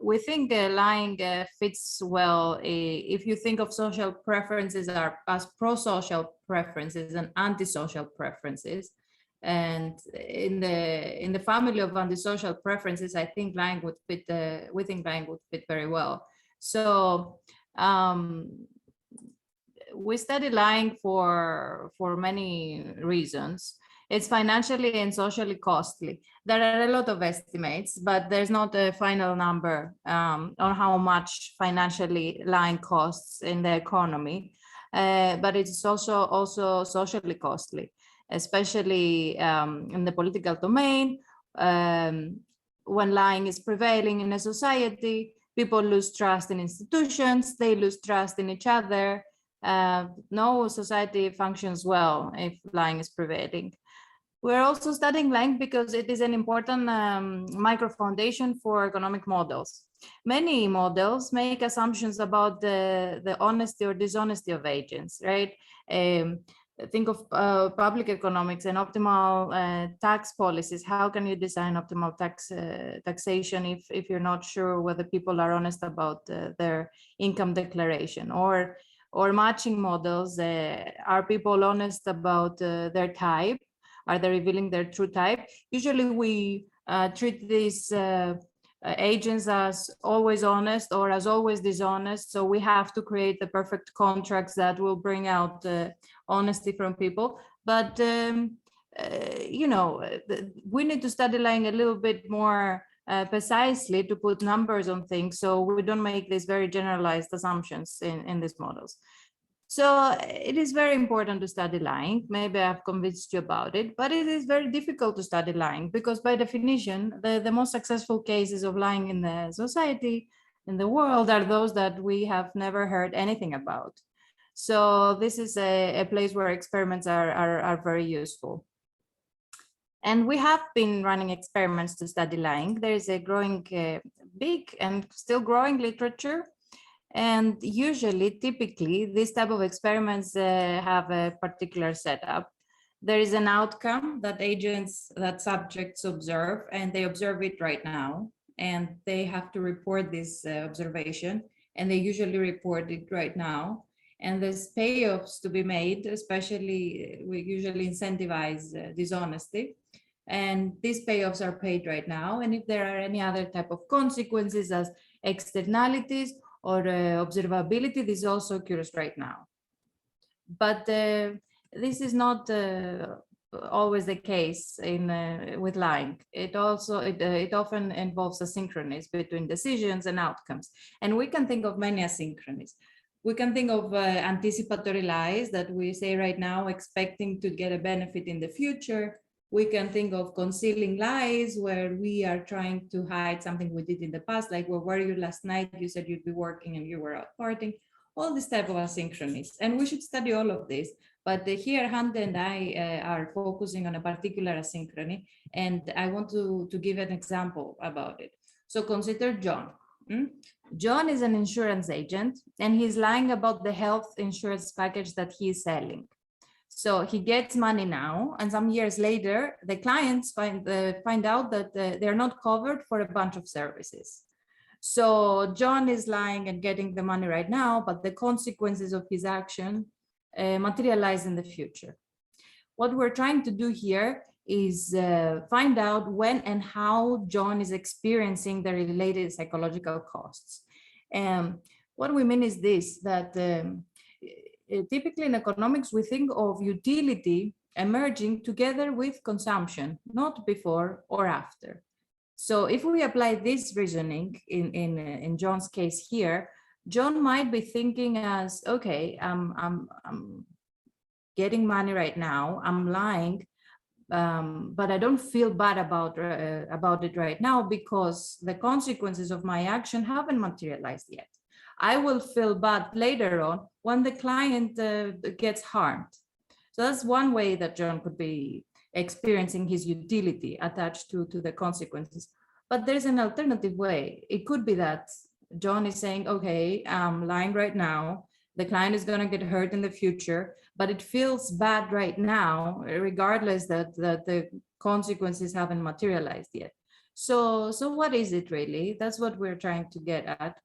lying fits well if you think of social preferences as pro-social preferences and anti-social preferences. And in the family of anti-social preferences, I think lying would fit. We think lying would fit very well. So we study lying for many reasons. It's financially and socially costly. There are a lot of estimates, but there's not a final number on how much financially lying costs in the economy. But it's also socially costly, especially in the political domain. When lying is prevailing in a society, people lose trust in institutions, they lose trust in each other. No society functions well if lying is prevailing. We're also studying lying because it is an important micro foundation for economic models. Many models make assumptions about the honesty or dishonesty of agents, right? think of public economics and optimal tax policies. How can you design optimal taxation if you're not sure whether people are honest about their income declaration? Or matching models, are people honest about their type? Are they revealing their true type? Usually we treat these agents as always honest or as always dishonest. So we have to create the perfect contracts that will bring out honesty from people. But you know, we need to study lying a little bit more precisely to put numbers on things, so we don't make these very generalized assumptions in these models. So it is very important to study lying. Maybe I've convinced you about it, but it is very difficult to study lying because by definition, the most successful cases of lying in the society, in the world, are those that we have never heard anything about. So this is a place where experiments are very useful. And we have been running experiments to study lying. There is a growing, big and still growing literature. And usually, typically, this type of experiments have a particular setup. There is an outcome that subjects observe, and they observe it right now. And they have to report this observation, and they usually report it right now. And there's payoffs to be made, especially we usually incentivize dishonesty. And these payoffs are paid right now. And if there are any other type of consequences as externalities or observability, this also occurs right now. But this is not always the case with lying. It often involves asynchronies between decisions and outcomes. And we can think of many asynchronies. We can think of anticipatory lies that we say right now, expecting to get a benefit in the future. We can think of concealing lies where we are trying to hide something we did in the past, like, where were you last night? You said you'd be working and you were out partying. All this type of asynchronies. And we should study all of this. But here, Hande and I are focusing on a particular asynchrony. And I want to give an example about it. So consider John. John is an insurance agent, and he's lying about the health insurance package that he is selling. So he gets money now, and some years later, the clients find out that they're not covered for a bunch of services. So John is lying and getting the money right now, but the consequences of his action materialize in the future. What we're trying to do here is find out when and how John is experiencing the related psychological costs. What we mean is this, that typically in economics, we think of utility emerging together with consumption, not before or after. So if we apply this reasoning in John's case here, John might be thinking as, okay, I'm getting money right now, I'm lying, but I don't feel bad about it right now because the consequences of my action haven't materialized yet. I will feel bad later on when the client gets harmed. So that's one way that John could be experiencing his utility attached to the consequences. But there's an alternative way. It could be that John is saying, okay, I'm lying right now. The client is going to get hurt in the future, but it feels bad right now, regardless that the consequences haven't materialized yet. So what is it really? That's what we're trying to get at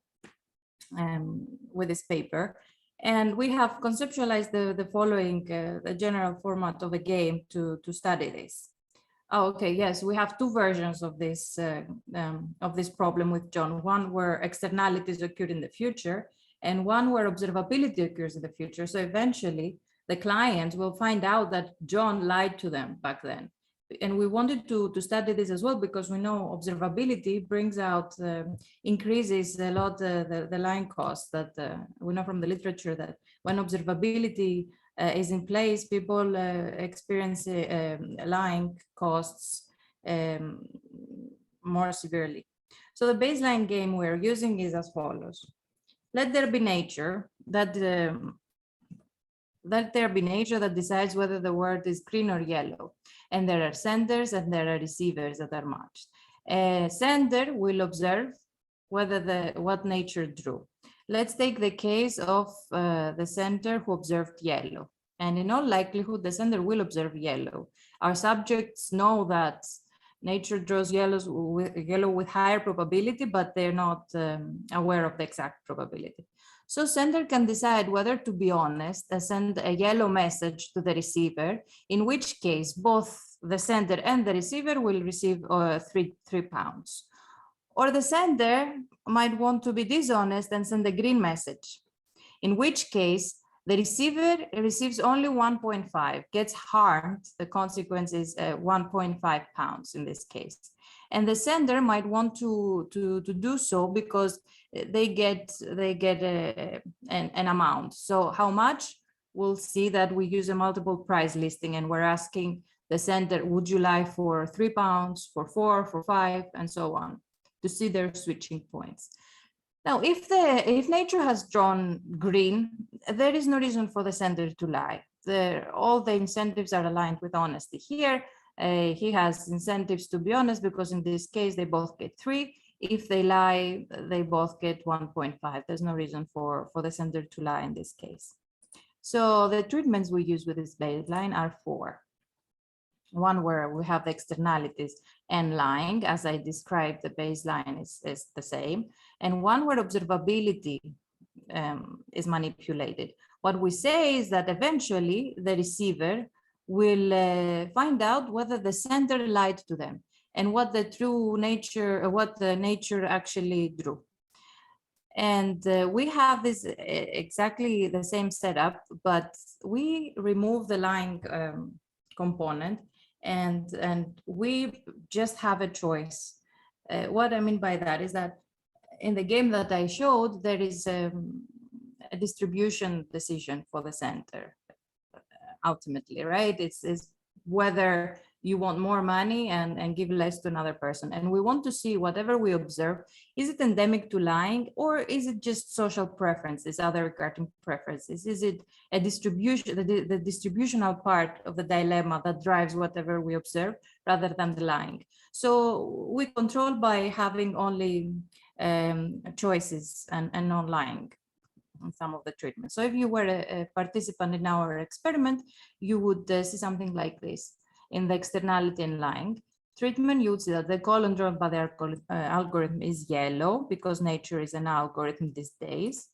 with this paper. And we have conceptualized the following, the general format of a game to study this. Oh, okay, yes, we have two versions of this problem with John. One where externalities occur in the future, and one where observability occurs in the future. So eventually, the client will find out that John lied to them back then. And we wanted to study this as well because we know observability brings out, increases a lot the lying costs that we know from the literature that when observability is in place, people experience lying costs more severely. So the baseline game we're using is as follows. Let there be nature that decides whether the word is green or yellow. And there are senders and there are receivers that are matched. A sender will observe what nature drew. Let's take the case of the sender who observed yellow. And in all likelihood, the sender will observe yellow. Our subjects know that nature draws yellow with higher probability, but they're not aware of the exact probability. So sender can decide whether to be honest and send a yellow message to the receiver, in which case both the sender and the receiver will receive £3. Or the sender might want to be dishonest and send a green message, in which case the receiver receives only 1.5, gets harmed. The consequence is 1.5 pounds in this case. And the sender might want to do so because they get an amount. So how much? We'll see that we use a multiple price listing, and we're asking the sender, would you like for £3, for 4, for 5, and so on, to see their switching points. Now, if nature has drawn green, there is no reason for the sender to lie. All the incentives are aligned with honesty. Here, he has incentives to be honest, because in this case, they both get 3. If they lie, they both get 1.5. There's no reason for the sender to lie in this case. So the treatments we use with this baseline are 4. One where we have externalities and lying, as I described, the baseline is the same. And one where observability is manipulated. What we say is that eventually the receiver will find out whether the sender lied to them and what the true nature, what the nature actually drew. And we have this exactly the same setup, but we remove the lying component, and we just have a choice. What I mean by that is that in the game that I showed, there is a distribution decision for the center ultimately, right? It's whether you want more money and give less to another person. And we want to see whatever we observe, is it endemic to lying, or is it just social preferences, other regarding preferences? Is it a distribution, the distributional part of the dilemma that drives whatever we observe rather than the lying? So we control by having only choices and not lying on some of the treatments. So if you were a participant in our experiment, you would see something like this. In the externality and lying treatment, you would see that the column drawn by the algorithm is yellow, because nature is an algorithm these days.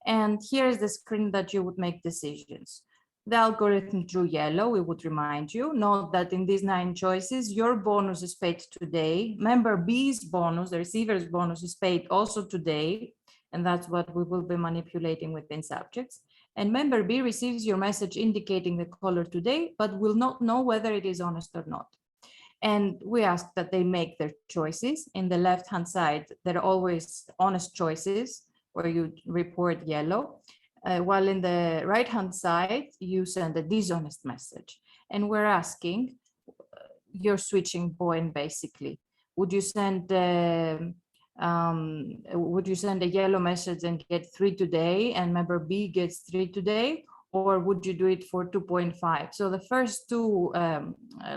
And here is the screen that you would make decisions. The algorithm drew yellow. We would remind you, note that in these 9 choices, your bonus is paid today. Member B's bonus, the receiver's bonus, is paid also today. And that's what we will be manipulating within subjects. And member B receives your message indicating the color today, but will not know whether it is honest or not. And we ask that they make their choices. In the left-hand side, there are always honest choices where you report yellow, while in the right-hand side, you send a dishonest message. And we're asking your switching point, basically. Would you send a yellow message and get 3 today, and member B gets 3 today, or would you do it for 2.5? So the first 2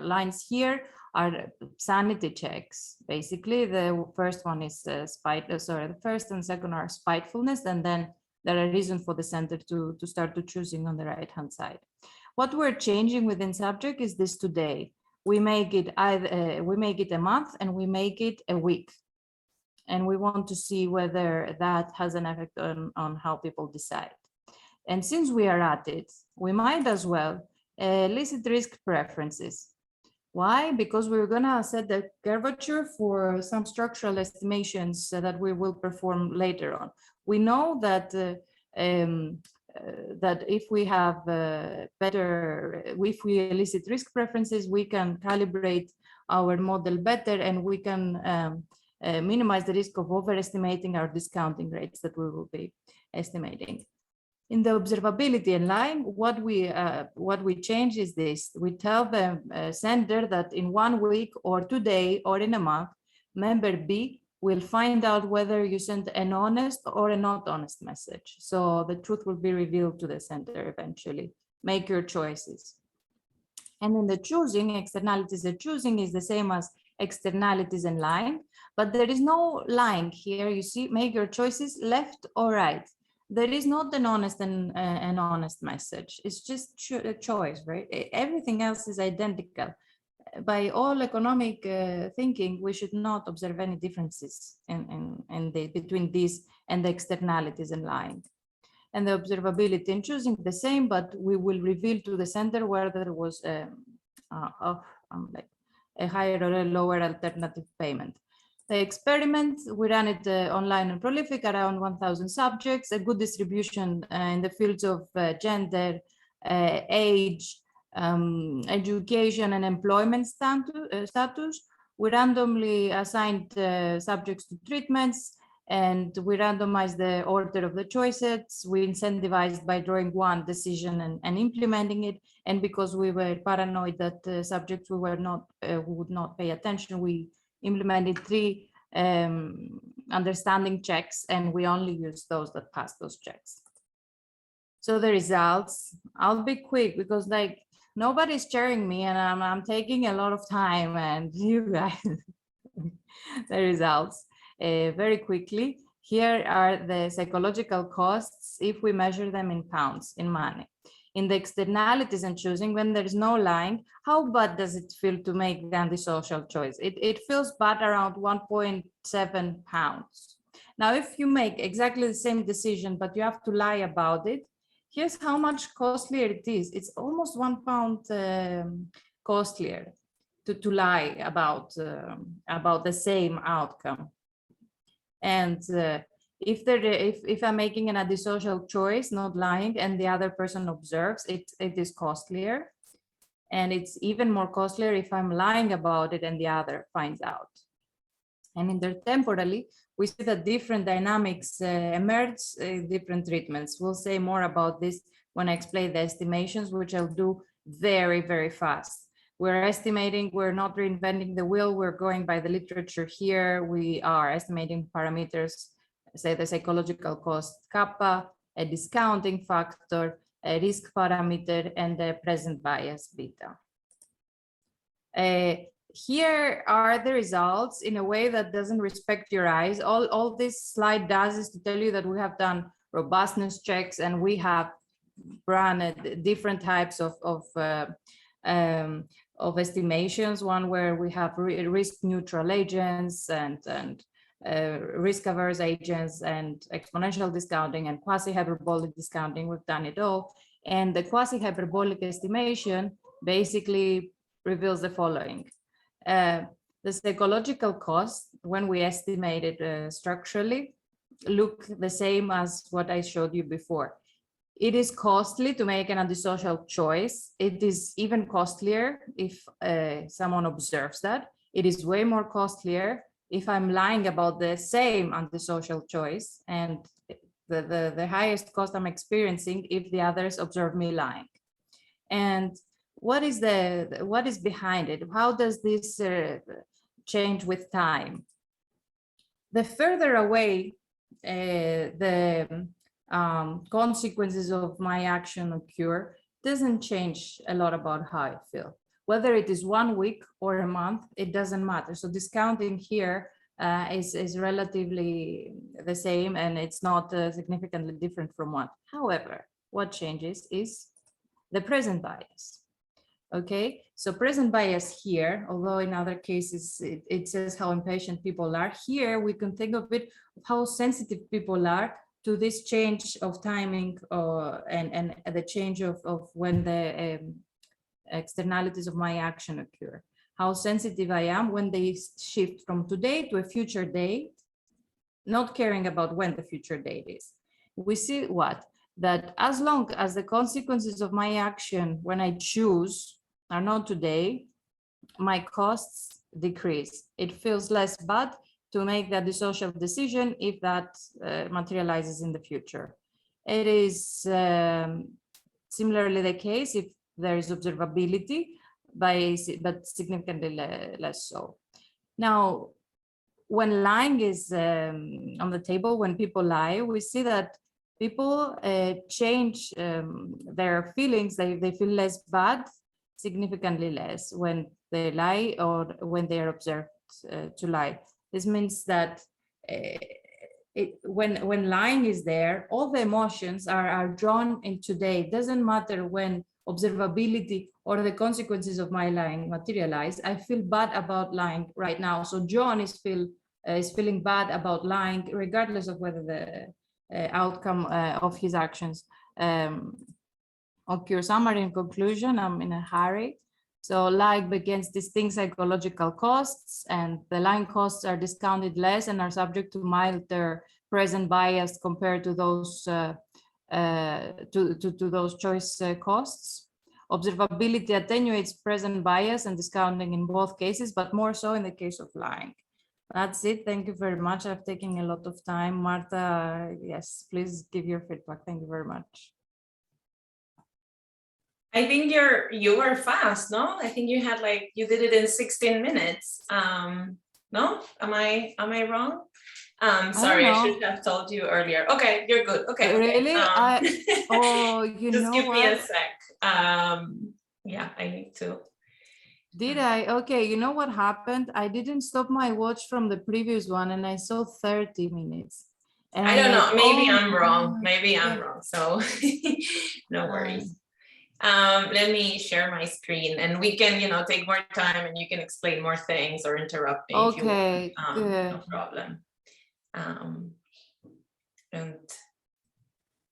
lines here are sanity checks. Basically, the first one is the first and second are spitefulness, and then there are reasons for the sender to start to choosing on the right-hand side. What we're changing within subject is this today. We make it a month, and we make it a week. And we want to see whether that has an effect on how people decide. And since we are at it, we might as well elicit risk preferences. Why? Because we're going to set the curvature for some structural estimations that we will perform later on. We know that that if we have if we elicit risk preferences, we can calibrate our model better, and we can minimize the risk of overestimating our discounting rates that we will be estimating. In the observability and lying, what we change is this. We tell the sender that in 1 week or today or in a month, member B will find out whether you sent an honest or a not honest message. So the truth will be revealed to the sender eventually. Make your choices. And in the choosing, externalities and choosing is the same as externalities and lying, but there is no lying here. You see, make your choices left or right. there is not an honest and an honest message. It's just a choice, right? Everything else is identical. By all economic thinking, we should not observe any differences between these and the externalities in lying. And the observability in choosing the same, but we will reveal to the center where there was like a higher or a lower alternative payment. The experiment, we ran it online and prolific, around 1,000 subjects, a good distribution in the fields of gender, age, education and employment status. We randomly assigned subjects to treatments, and we randomized the order of the choices. We incentivized by drawing one decision and implementing it. And because we were paranoid that subjects who would not pay attention, we implemented 3 understanding checks, and we only used those that passed those checks. So the results, I'll be quick because like nobody's sharing me and I'm taking a lot of time, and you guys, the results very quickly. Here are the psychological costs if we measure them in pounds, in money. In the externalities and choosing, when there's no lying, how bad does it feel to make the antisocial choice? It feels bad around 1.7 pounds. Now, if you make exactly the same decision, but you have to lie about it, here's how much costlier it is. It's almost 1 pound costlier to lie about the same outcome. And if I'm making an antisocial choice, not lying, and the other person observes, it is costlier. And it's even more costlier if I'm lying about it and the other finds out. And intertemporally, we see that different dynamics emerge, different treatments. We'll say more about this when I explain the estimations, which I'll do very, very fast. We're estimating, we're not reinventing the wheel, we're going by the literature here. We are estimating parameters, say the psychological cost kappa, a discounting factor, a risk parameter, and a present bias beta. Here are the results in a way that doesn't respect your eyes. All this slide does is to tell you that we have done robustness checks and we have run different types of estimations, one where we have risk neutral agents and risk averse agents and exponential discounting and quasi-hyperbolic discounting. We've done it all. And the quasi-hyperbolic estimation basically reveals the following. The psychological cost, when we estimate it structurally, look the same as what I showed you before. It is costly to make an antisocial choice. It is even costlier if someone observes that. It is way more costlier if I'm lying about the same antisocial choice, and the highest cost I'm experiencing if the others observe me lying. And what is behind it? How does this change with time? The further away the consequences of my action occur doesn't change a lot about how I feel. Whether it is 1 week or a month, it doesn't matter. So discounting here is relatively the same, and it's not significantly different from one. However, what changes is the present bias. Okay, so present bias here, although in other cases it says how impatient people are, here we can think of it of how sensitive people are to this change of timing and the change of when the externalities of my action occur. How sensitive I am when they shift from today to a future date, not caring about when the future date is. We see what? That as long as the consequences of my action when I choose are not today, my costs decrease. It feels less bad to make that antisocial decision if that materializes in the future. It is similarly the case if there is observability, but significantly less so. Now, when lying is on the table, when people lie, we see that people change their feelings. They feel less bad, significantly less when they lie or when they are observed to lie. This means that when lying is there, all the emotions are drawn in today. It doesn't matter when observability or the consequences of my lying materialize. I feel bad about lying right now. So John is feeling bad about lying, regardless of whether the outcome of his actions occur. Summary and conclusion, I'm in a hurry. So lying begins distinct psychological costs, and the lying costs are discounted less and are subject to milder present bias compared to those to those choice costs. Observability attenuates present bias and discounting in both cases, but more so in the case of lying. That's it. Thank you very much. I've taken a lot of time. Marta, yes, please give your feedback. Thank you very much. I think you were fast, no? I think you had you did it in 16 minutes. No, am I wrong? Sorry, I should have told you earlier. Okay, you're good. Okay. Really? Oh, you just know give what? me a sec. Yeah, I need to. Did I? Okay, you know what happened? I didn't stop my watch from the previous one and I saw 30 minutes. And I don't know, maybe I'm wrong. Maybe I'm wrong. So no worries. Let me share my screen and we can, take more time and you can explain more things or interrupt me. Okay, if you want. good. No problem. And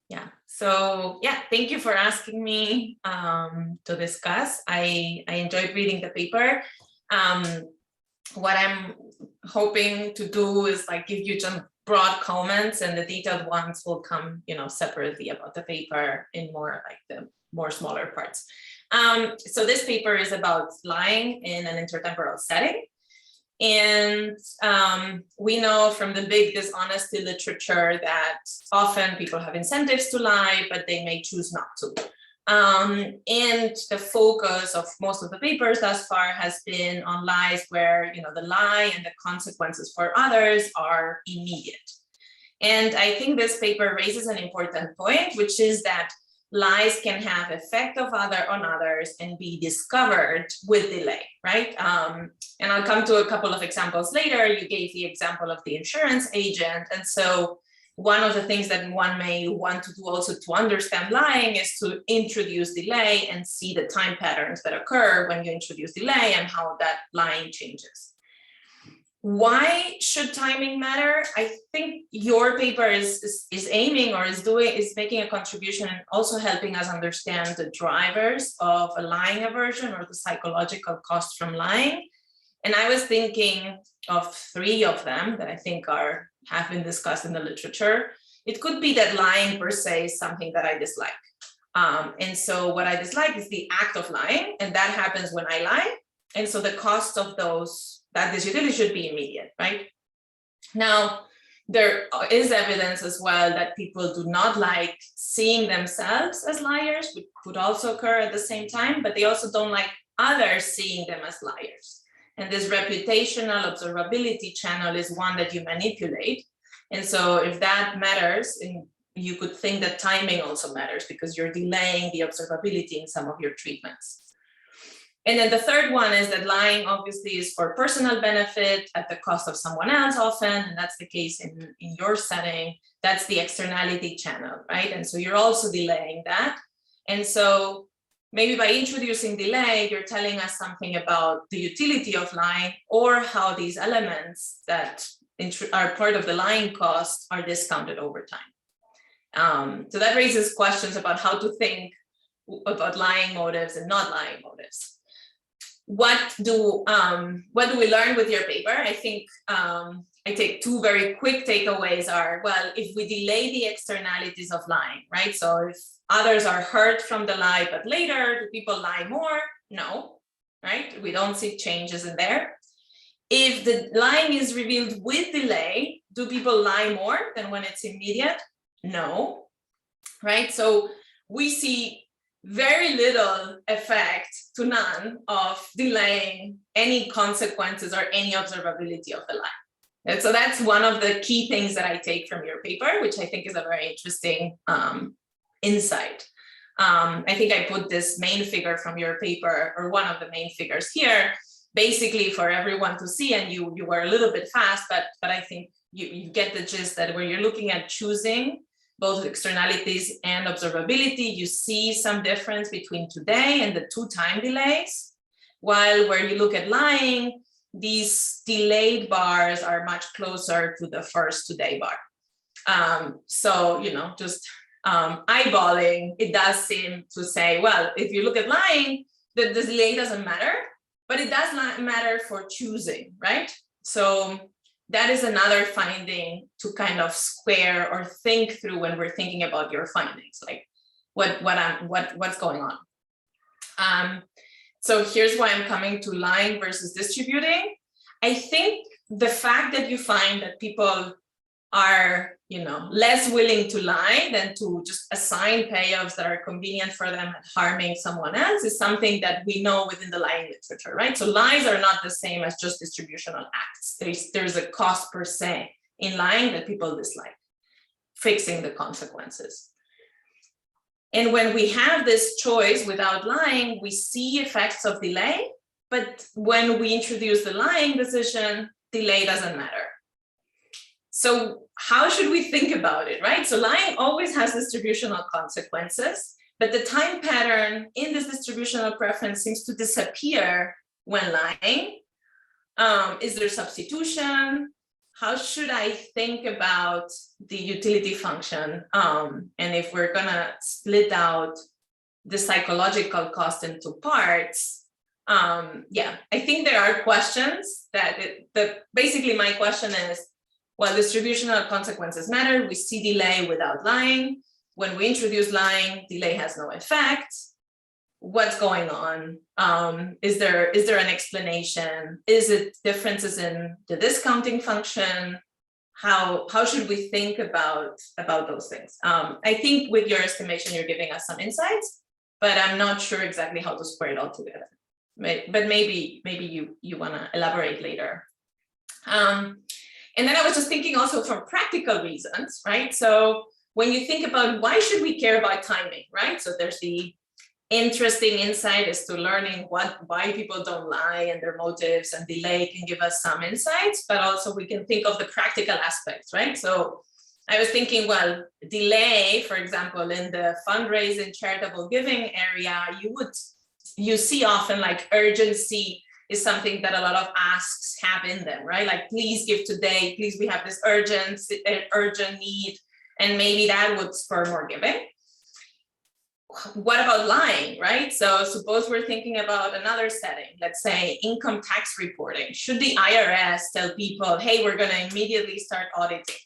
yeah, so yeah, thank you for asking me to discuss. I enjoyed reading the paper. What I'm hoping to do is give you some broad comments, and the detailed ones will come, separately about the paper in more the more smaller parts. So this paper is about lying in an intertemporal setting. And we know from the big dishonesty literature that often people have incentives to lie, but they may choose not to. And the focus of most of the papers thus far has been on lies where the lie and the consequences for others are immediate. And I think this paper raises an important point, which is that lies can have effect on others and be discovered with delay, right? And I'll come to a couple of examples later. You gave the example of the insurance agent. And so one of the things that one may want to do also to understand lying is to introduce delay and see the time patterns that occur when you introduce delay and how that lying changes. Why should timing matter? I think your paper is aiming or is making a contribution and also helping us understand the drivers of a lying aversion or the psychological cost from lying. And I was thinking of 3 of them that I think have been discussed in the literature. It could be that lying per se is something that I dislike. And so what I dislike is the act of lying, and that happens when I lie. And so the cost of that this utility should be immediate, right? Now, there is evidence as well that people do not like seeing themselves as liars, which could also occur at the same time, but they also don't like others seeing them as liars. And this reputational observability channel is one that you manipulate. And so if that matters, and you could think that timing also matters because you're delaying the observability in some of your treatments. And then the third one is that lying obviously is for personal benefit at the cost of someone else often, and that's the case in your setting. That's the externality channel, right? And so you're also delaying that. And so maybe by introducing delay, you're telling us something about the utility of lying or how these elements that are part of the lying cost are discounted over time. So that raises questions about how to think about lying motives and not lying motives. What do we learn with your paper? I think I take 2 very quick takeaways are, well, if we delay the externalities of lying, right? So if others are hurt from the lie, but later, do people lie more? No, right? We don't see changes in there. If the lying is revealed with delay, do people lie more than when it's immediate? No, right? So we see very little effect to none of delaying any consequences or any observability of the lie. And so that's one of the key things that I take from your paper, which I think is a very interesting insight. I think I put this main figure from your paper, or one of the main figures here, basically for everyone to see, and you were a little bit fast, but I think you get the gist that when you're looking at choosing both externalities and observability, you see some difference between today and the 2 time delays. While where you look at lying, these delayed bars are much closer to the first today bar. So, just eyeballing, it does seem to say, well, if you look at lying, the delay doesn't matter, but it does not matter for choosing, right? So that is another finding to kind of square or think through when we're thinking about your findings, like what's going on. So here's why I'm coming to lying versus distributing. I think the fact that you find that people are, less willing to lie than to just assign payoffs that are convenient for them and harming someone else is something that we know within the lying literature, right? So lies are not the same as just distributional acts. There's a cost per se in lying that people dislike, fixing the consequences. And when we have this choice without lying, we see effects of delay, but when we introduce the lying decision, delay doesn't matter. So how should we think about it, right? So lying always has distributional consequences, but the time pattern in this distributional preference seems to disappear when lying. Is there substitution? How should I think about the utility function? And if we're gonna split out the psychological cost into parts, yeah, I think there are questions basically my question is, well, distributional consequences matter. We see delay without lying. When we introduce lying, delay has no effect. What's going on? Is there an explanation? Is it differences in the discounting function? How should we think about those things? I think with your estimation, you're giving us some insights, but I'm not sure exactly how to square it all together. But maybe you want to elaborate later. And then I was just thinking also for practical reasons, right? So when you think about why should we care about timing, right? So there's the interesting insight as to learning why people don't lie and their motives, and delay can give us some insights, but also we can think of the practical aspects, right? So I was thinking, well, delay, for example, in the fundraising, charitable giving area, you see often like urgency is something that a lot of asks have in them, right? Like, please give today, please, we have this urgent need, and maybe that would spur more giving. What about lying, right? So suppose we're thinking about another setting, let's say income tax reporting. Should the IRS tell people, hey, we're gonna immediately start auditing?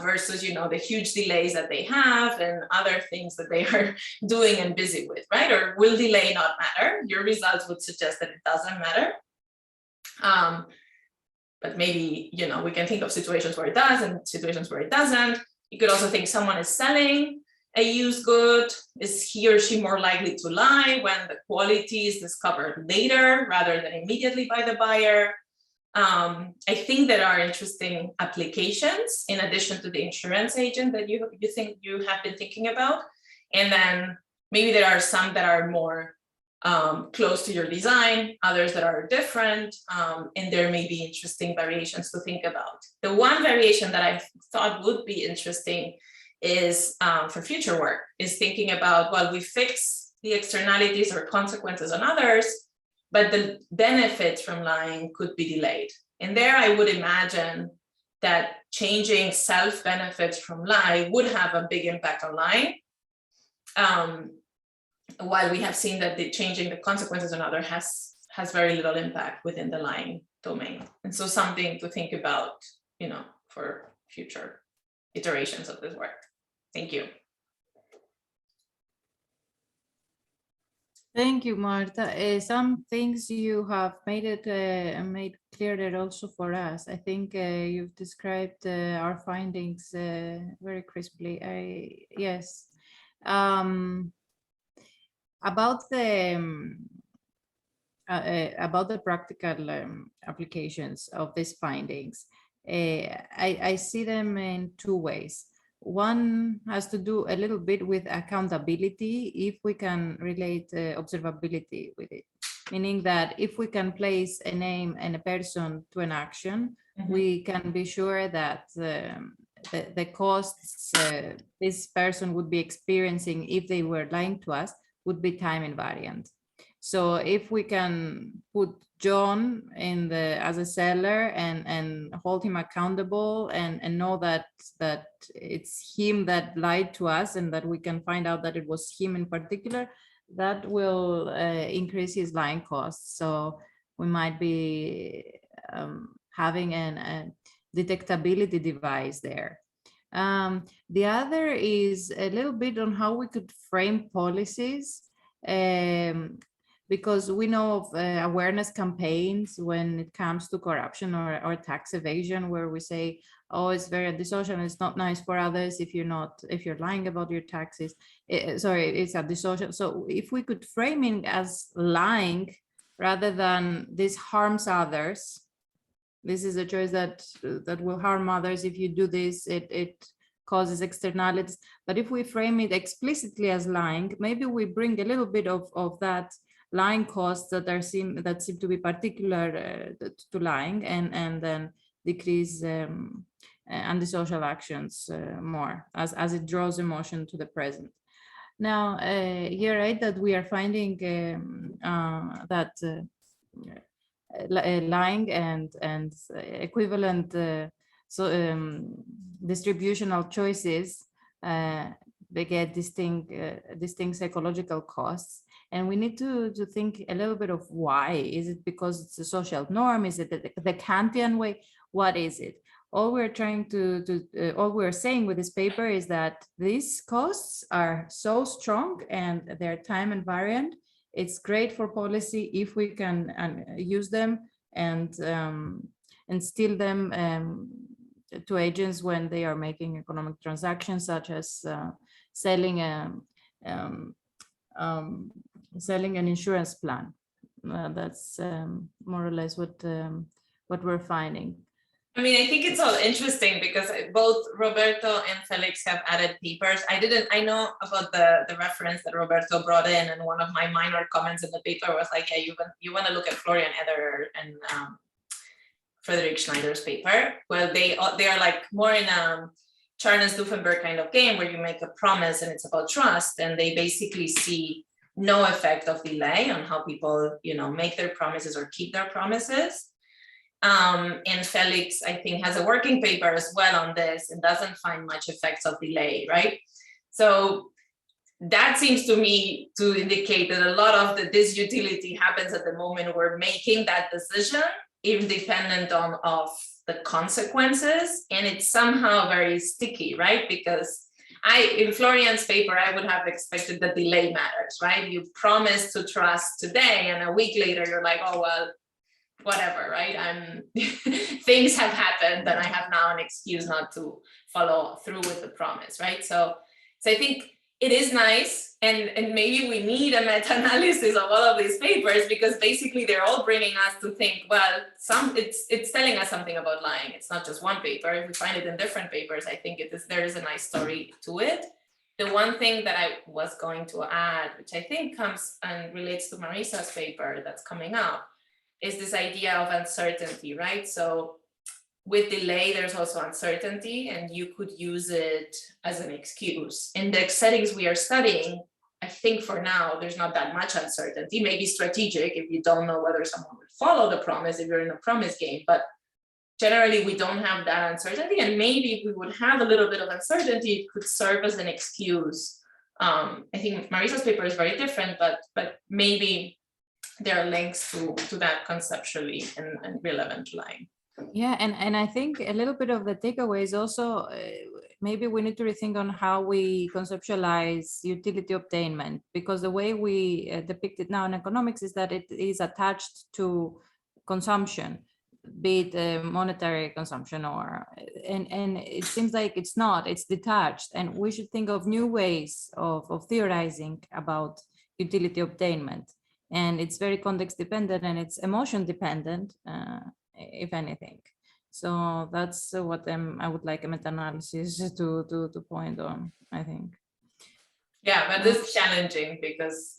Versus, the huge delays that they have and other things that they are doing and busy with, right? Or will delay not matter? Your results would suggest that it doesn't matter. But maybe, we can think of situations where it does and situations where it doesn't. You could also think someone is selling a used good. Is he or she more likely to lie when the quality is discovered later rather than immediately by the buyer? I think there are interesting applications in addition to the insurance agent that you think you have been thinking about. And then maybe there are some that are more close to your design, others that are different, and there may be interesting variations to think about. The one variation that I thought would be interesting is for future work, is thinking about, well, we fix the externalities or consequences on others, but the benefits from lying could be delayed. And there I would imagine that changing self-benefits from lie would have a big impact on lying. While we have seen that changing the consequences on others has very little impact within the lying domain. And so something to think about, for future iterations of this work. Thank you. Thank you, Marta. Some things you have made clearer also for us. I think you've described our findings very crisply. Yes. About the practical applications of these findings, I see them in two ways. One has to do a little bit with accountability, if we can relate observability with it. meaning that if we can place a name and a person to an action, we can be sure that the costs this person would be experiencing if they were lying to us would be time invariant. So if we can put John in as a seller and hold him accountable and know that it's him that lied to us and that we can find out that it was him in particular, that will increase his lying costs. So we might be having a detectability device there. The other is a little bit on how we could frame policies, because we know of awareness campaigns when it comes to corruption or tax evasion, where we say, oh, it's very antisocial and it's not nice for others if you're lying about your taxes. It's antisocial. So if we could frame it as lying rather than this harms others, this is a choice that will harm others. If you do this, it causes externalities. But if we frame it explicitly as lying, maybe we bring a little bit of that lying costs that seem to be particular to lying, and then decrease antisocial actions more as it draws emotion to the present. Now, you're right that we are finding that lying and equivalent distributional choices, they get distinct psychological costs. And we need to think a little bit of why. Is it because it's a social norm? Is it the Kantian way? What is it? All we're trying all we're saying with this paper is that these costs are so strong and they're time invariant. It's great for policy if we can use them and steal them to agents when they are making economic transactions, such as selling an insurance plan. That's more or less what we're finding. I mean, I think it's all interesting because both Roberto and Felix have added papers. I know about the reference that Roberto brought in, and one of my minor comments in the paper was like, yeah, you want to look at Florian Eder and Friedrich Schneider's paper. Well, they are like more in a Charnes-Duffenberg kind of game where you make a promise and it's about trust, and they basically see no effect of delay on how people, make their promises or keep their promises. And Felix, I think, has a working paper as well on this and doesn't find much effects of delay, right? So that seems to me to indicate that a lot of the disutility happens at the moment we're making that decision, independent of the consequences, and it's somehow very sticky, right? Because in Florian's paper, I would have expected that delay matters, right? You promise to trust today, and a week later, you're like, oh, well, whatever, right? Things have happened and I have now an excuse not to follow through with the promise, right? So I think it is nice, and maybe we need a meta-analysis of all of these papers, because basically they're all bringing us to think, well, it's telling us something about lying. It's not just one paper. If we find it in different papers, I think there is a nice story to it. The one thing that I was going to add, which I think comes and relates to Marisa's paper that's coming up, is this idea of uncertainty, right? So with delay, there's also uncertainty, and you could use it as an excuse. In the settings we are studying, I think for now, there's not that much uncertainty, maybe strategic if you don't know whether someone will follow the promise, if you're in a promise game, but generally we don't have that uncertainty. And maybe if we would have a little bit of uncertainty, it could serve as an excuse. I think Marisa's paper is very different, but maybe there are links to that conceptually and relevant to lying. Yeah, and I think a little bit of the takeaway is also maybe we need to rethink on how we conceptualize utility obtainment, because the way we depict it now in economics is that it is attached to consumption, be it monetary consumption and it seems like it's not, it's detached, and we should think of new ways of theorizing about utility obtainment. And it's very context dependent and it's emotion dependent, if anything. So that's what I would like a meta-analysis to point on, I think. Yeah, but this is challenging because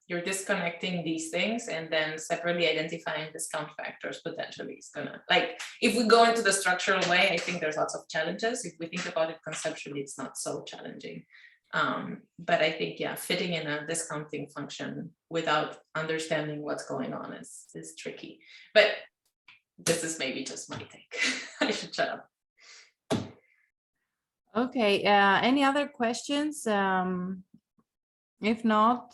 you're disconnecting these things and then separately identifying discount factors potentially is gonna, like, if we go into the structural way, I think there's lots of challenges. If we think about it conceptually, it's not so challenging. But I think, yeah, fitting in a discounting function without understanding what's going on is tricky. But this is maybe just my take. I should shut up. Okay, any other questions? If not,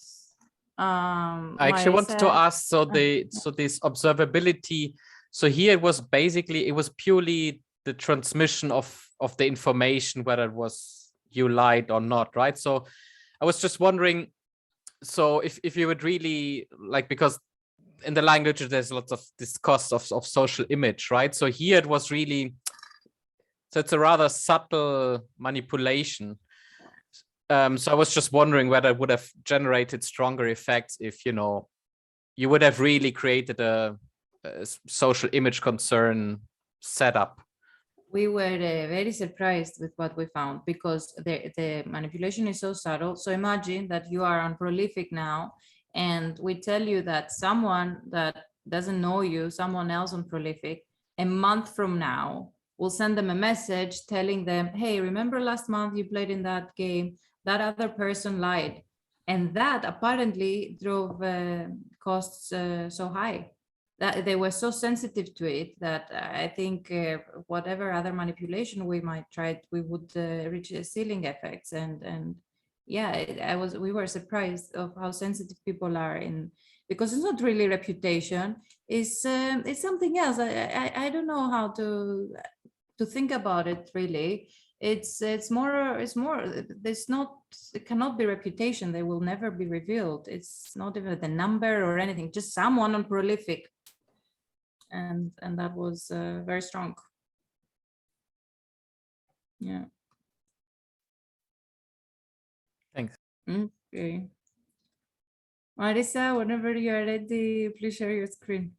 I actually wanted to ask, so this observability, so here it was basically, it was purely the transmission of the information, whether it was you lied or not, right? So I was just wondering, so if you would really like, because in the language there's lots of discuss of social image, right? So here it was really, so it's a rather subtle manipulation. So I was just wondering whether it would have generated stronger effects if, you know, you would have really created a social image concern setup. We were very surprised with what we found, because the manipulation is so subtle. So imagine that you are on Prolific now, and we tell you that someone that doesn't know you, someone else on Prolific, a month from now, will send them a message telling them, hey, remember last month you played in that game? That other person lied. And that apparently drove costs so high. That they were so sensitive to it that I think whatever other manipulation we might try, we would reach ceiling effects. And yeah, we were surprised of how sensitive people are in, because it's not really reputation. It's something else. I don't know how to think about it really. It's more, there's not, it cannot be reputation. They will never be revealed. It's not even the number or anything, just someone on Prolific. And that was very strong. Yeah. Thanks. Okay. Marisa, whenever you're ready, please share your screen.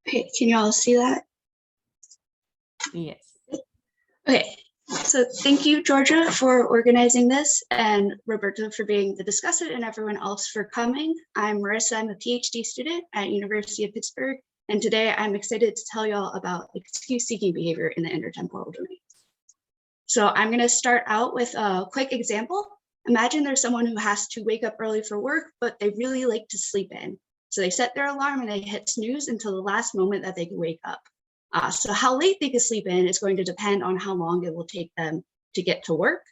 Okay, can you all see that? Yes. Okay, so thank you, Georgia, for organizing this, and Roberto for being the discussant, and everyone else for coming. I'm Marissa, I'm a PhD student at University of Pittsburgh, and today I'm excited to tell y'all about excuse-seeking behavior in the intertemporal domain. So I'm gonna start out with a quick example. Imagine there's someone who has to wake up early for work, but they really like to sleep in. So they set their alarm and they hit snooze until the last moment that they can wake up. So how late they can sleep in is going to depend on how long it will take them to get to work,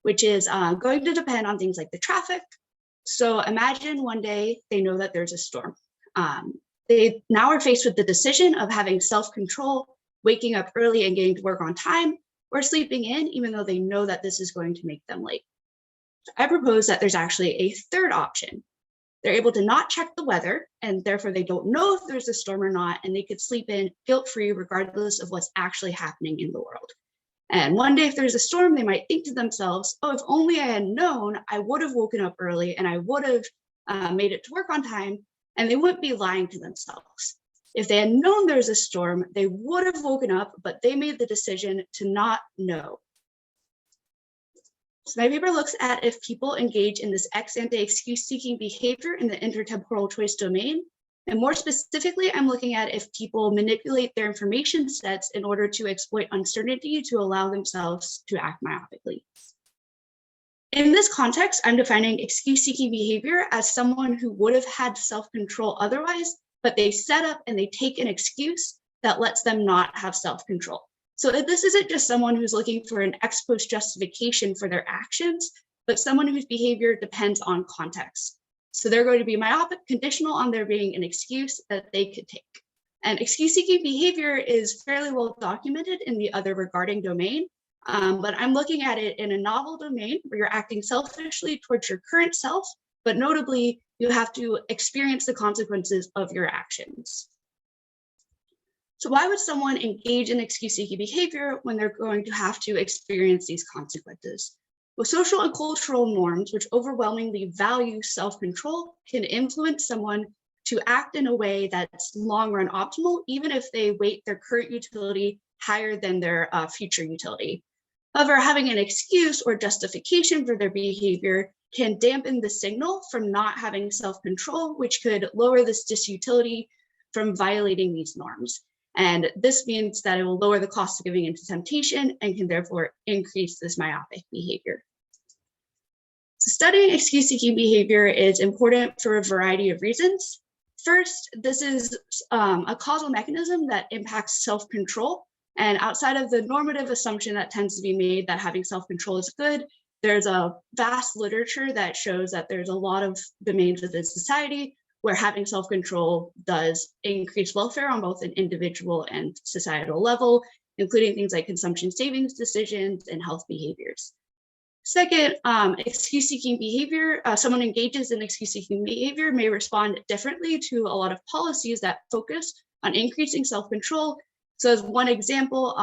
which is going to depend on things like the traffic. So imagine one day they know that there's a storm. They now are faced with the decision of having self-control, waking up early and getting to work on time, or sleeping in, even though they know that this is going to make them late. So I propose that there's actually a third option. They're able to not check the weather, and therefore they don't know if there's a storm or not, and they could sleep in guilt-free regardless of what's actually happening in the world. And one day if there's a storm, they might think to themselves, oh, if only I had known, I would have woken up early and I would have made it to work on time, and they wouldn't be lying to themselves. If they had known there's a storm, they would have woken up, but they made the decision to not know. So my paper looks at if people engage in this ex-ante excuse-seeking behavior in the intertemporal choice domain. And more specifically, I'm looking at if people manipulate their information sets in order to exploit uncertainty to allow themselves to act myopically. In this context, I'm defining excuse-seeking behavior as someone who would have had self-control otherwise, but they set up and they take an excuse that lets them not have self-control. So this isn't just someone who's looking for an ex post justification for their actions, but someone whose behavior depends on context. So they're going to be myopic, conditional on there being an excuse that they could take. And excuse-seeking behavior is fairly well documented in the other regarding domain, but I'm looking at it in a novel domain where you're acting selfishly towards your current self, but notably, you have to experience the consequences of your actions. So why would someone engage in excuse-seeking behavior when they're going to have to experience these consequences? Well, social and cultural norms, which overwhelmingly value self-control, can influence someone to act in a way that's long-run optimal, even if they weight their current utility higher than their future utility. However, having an excuse or justification for their behavior can dampen the signal from not having self-control, which could lower this disutility from violating these norms. And this means that it will lower the cost of giving into temptation and can therefore increase this myopic behavior. So studying excuse-seeking behavior is important for a variety of reasons. First, this is a causal mechanism that impacts self-control. And outside of the normative assumption that tends to be made that having self-control is good, there's a vast literature that shows that there's a lot of domains within society where having self-control does increase welfare on both an individual and societal level, including things like consumption savings decisions and health behaviors. Second, excuse-seeking behavior. Someone engages in excuse-seeking behavior may respond differently to a lot of policies that focus on increasing self-control. So as one example,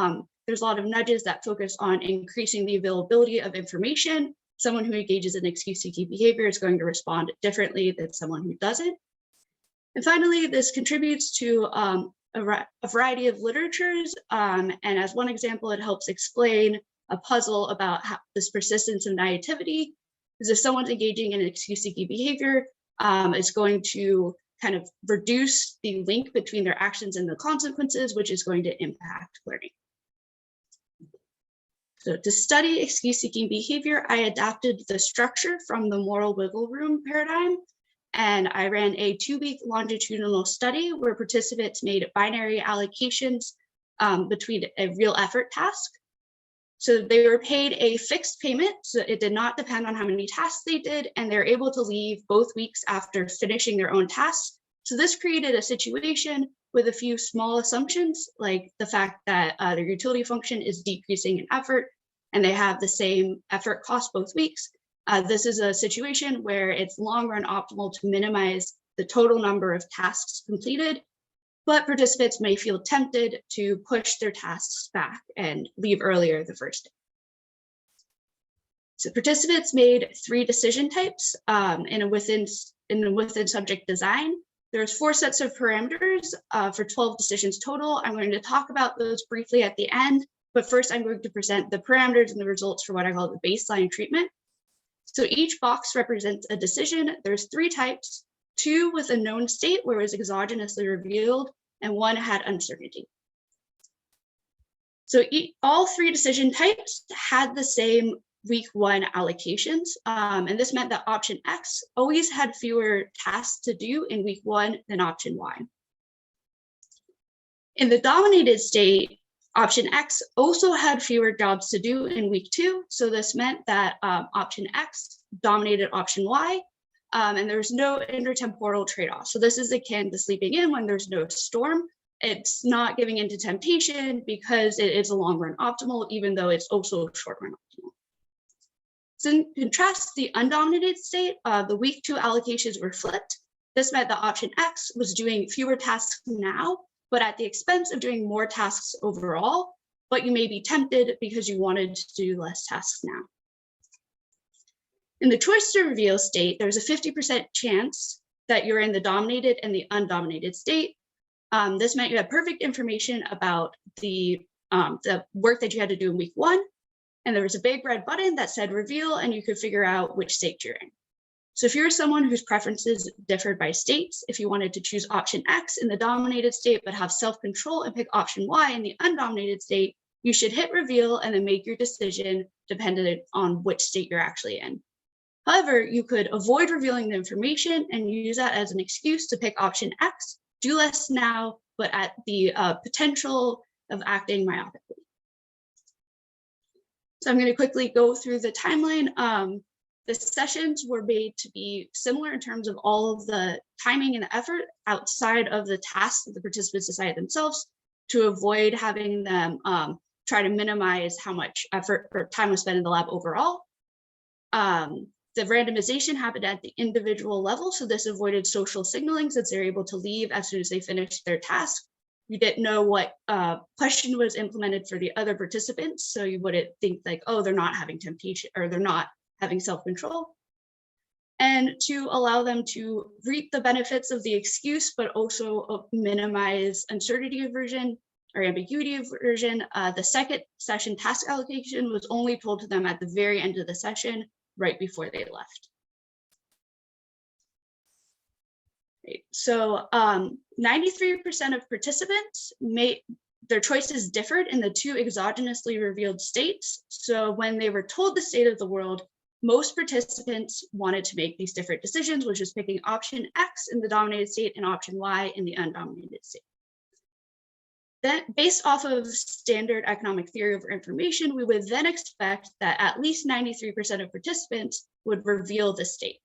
there's a lot of nudges that focus on increasing the availability of information. Someone who engages in excuse-seeking behavior is going to respond differently than someone who doesn't. And finally, this contributes to a variety of literatures. And as one example, it helps explain a puzzle about how this persistence and naivety, because if someone's engaging in excuse-seeking behavior, it's going to kind of reduce the link between their actions and the consequences, which is going to impact learning. So to study excuse-seeking behavior, I adapted the structure from the moral wiggle room paradigm, and I ran a 2-week longitudinal study where participants made binary allocations between a real effort task. So they were paid a fixed payment, so it did not depend on how many tasks they did, and they're able to leave both weeks after finishing their own tasks. So this created a situation with a few small assumptions, like the fact that their utility function is decreasing in effort, and they have the same effort cost both weeks. This is a situation where it's long run optimal to minimize the total number of tasks completed, but participants may feel tempted to push their tasks back and leave earlier the first day. So participants made 3 decision types in a within subject design. There's 4 sets of parameters for 12 decisions total. I'm going to talk about those briefly at the end, but first I'm going to present the parameters and the results for what I call the baseline treatment. So each box represents a decision. There's 3 types. 2 with a known state where it was exogenously revealed, and 1 had uncertainty. So all 3 decision types had the same week 1 allocations, and this meant that option X always had fewer tasks to do in week 1 than option Y. In the dominated state, option X also had fewer jobs to do in week 2, so this meant that option X dominated option Y, and there's no intertemporal trade-off. So this is akin to sleeping in when there's no storm. It's not giving into temptation because it is a long run optimal, even though it's also short run optimal. So in contrast, the undominated state, the week 2 allocations were flipped. This meant that option X was doing fewer tasks now, but at the expense of doing more tasks overall, but you may be tempted because you wanted to do less tasks now. In the choice to reveal state, there's a 50% chance that you're in the dominated and the undominated state. This meant you had perfect information about the work that you had to do in week 1, and there was a big red button that said reveal, and you could figure out which state you're in. So if you're someone whose preferences differed by states, if you wanted to choose option X in the dominated state but have self-control and pick option Y in the undominated state, you should hit reveal and then make your decision dependent on which state you're actually in. However, you could avoid revealing the information and use that as an excuse to pick option X, do less now, but at the potential of acting myopically. So I'm going to quickly go through the timeline. The sessions were made to be similar in terms of all of the timing and the effort outside of the tasks that the participants decided themselves to avoid having them try to minimize how much effort or time was spent in the lab overall. The randomization happened at the individual level, so this avoided social signaling since they're able to leave as soon as they finished their task. You didn't know what question was implemented for the other participants, so you wouldn't think like, oh, they're not having temptation or they're not having self-control. And to allow them to reap the benefits of the excuse, but also minimize uncertainty aversion, or ambiguity version, the second session task allocation was only told to them at the very end of the session, right before they left. Right. So 93% of participants their choices differed in the two exogenously revealed states. So when they were told the state of the world, most participants wanted to make these different decisions, which is picking option X in the dominated state and option Y in the undominated state. Then, based off of standard economic theory over information, we would then expect that at least 93% of participants would reveal the state.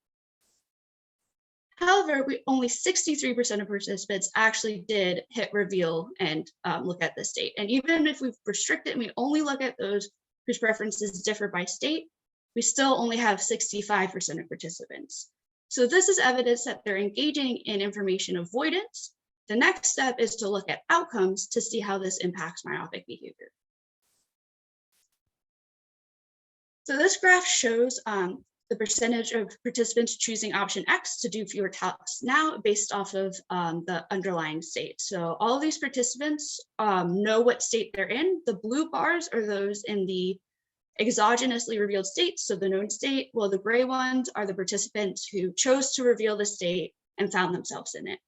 However, only 63% of participants actually did hit reveal and look at the state. And even if we've restricted and we only look at those whose preferences differ by state, we still only have 65% of participants. So this is evidence that they're engaging in information avoidance. The next step is to look at outcomes to see how this impacts myopic behavior. So this graph shows the percentage of participants choosing option X to do fewer tasks now based off of the underlying state. So all of these participants know what state they're in. The blue bars are those in the exogenously revealed states, so the known state, while the gray ones are the participants who chose to reveal the state and found themselves in it.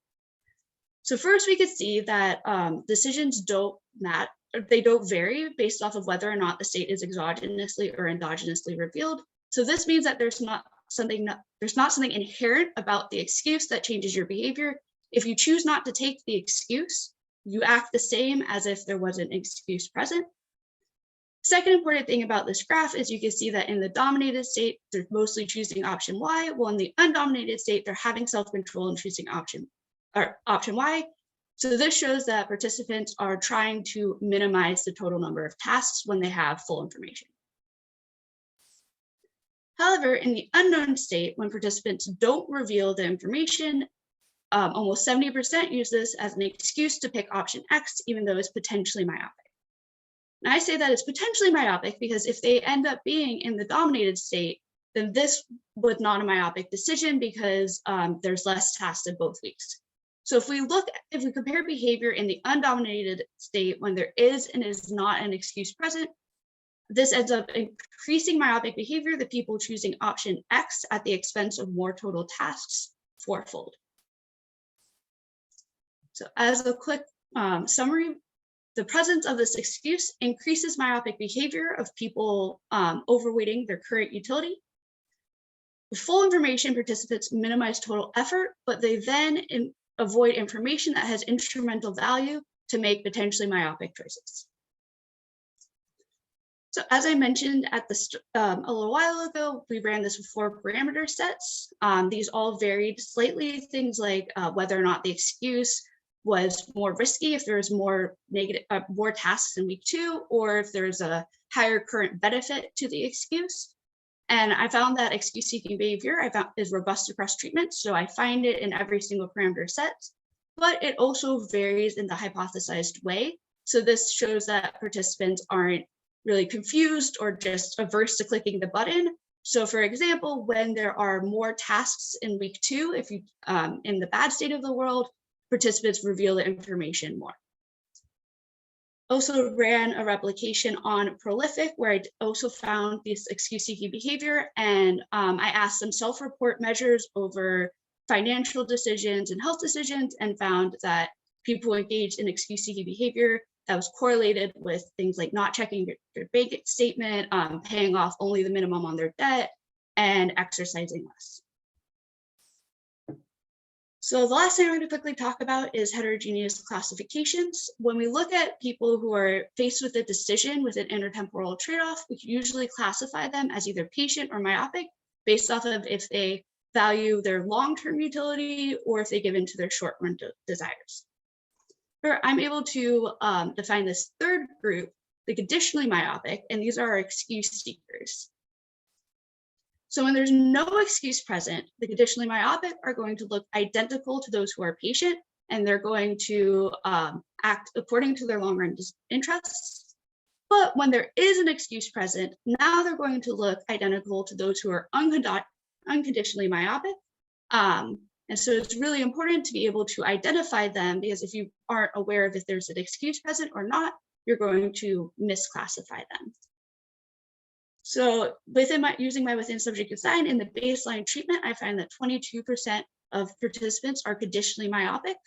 So first we could see that decisions don't vary based off of whether or not the state is exogenously or endogenously revealed. So this means that there's not something inherent about the excuse that changes your behavior. If you choose not to take the excuse, you act the same as if there was an excuse present. Second important thing about this graph is you can see that in the dominated state, they're mostly choosing option Y, while in the undominated state, they're having self-control and choosing option Y. So this shows that participants are trying to minimize the total number of tasks when they have full information. However, in the unknown state, when participants don't reveal the information, almost 70% use this as an excuse to pick option X, even though it's potentially myopic. And I say that it's potentially myopic because if they end up being in the dominated state, then this was not a myopic decision because there's less tasks in both weeks. So if we compare behavior in the undominated state when there is and is not an excuse present, this ends up increasing myopic behavior, the people choosing option X at the expense of more total tasks fourfold. So as a quick summary, the presence of this excuse increases myopic behavior of people overweighting their current utility. With full information, participants minimize total effort, but they then avoid information that has instrumental value to make potentially myopic choices. So as I mentioned at a little while ago, we ran this with 4 parameter sets. These all varied slightly, things like whether or not the excuse was more risky if there's more tasks in week 2, or if there's a higher current benefit to the excuse. And I found that excuse-seeking behavior is robust across treatments, so I find it in every single parameter set, but it also varies in the hypothesized way. So this shows that participants aren't really confused or just averse to clicking the button. So for example, when there are more tasks in week 2, if you in the bad state of the world, participants reveal the information more. Also ran a replication on prolific where I also found this excuse-seeking behavior, and I asked some self-report measures over financial decisions and health decisions and found that people engaged in excuse-seeking behavior that was correlated with things like not checking their bank statement, paying off only the minimum on their debt, and exercising less. So the last thing I'm going to quickly talk about is heterogeneous classifications. When we look at people who are faced with a decision with an intertemporal trade-off, we usually classify them as either patient or myopic based off of if they value their long-term utility or if they give in to their short-run desires. I'm able to define this third group, the conditionally myopic, and these are our excuse seekers. So when there's no excuse present, the conditionally myopic are going to look identical to those who are patient, and they're going to act according to their long-run interests. But when there is an excuse present, now they're going to look identical to those who are unconditionally myopic, And so it's really important to be able to identify them, because if you aren't aware of if there's an excuse present or not, you're going to misclassify them. So using my within subject design in the baseline treatment, I find that 22% of participants are conditionally myopic.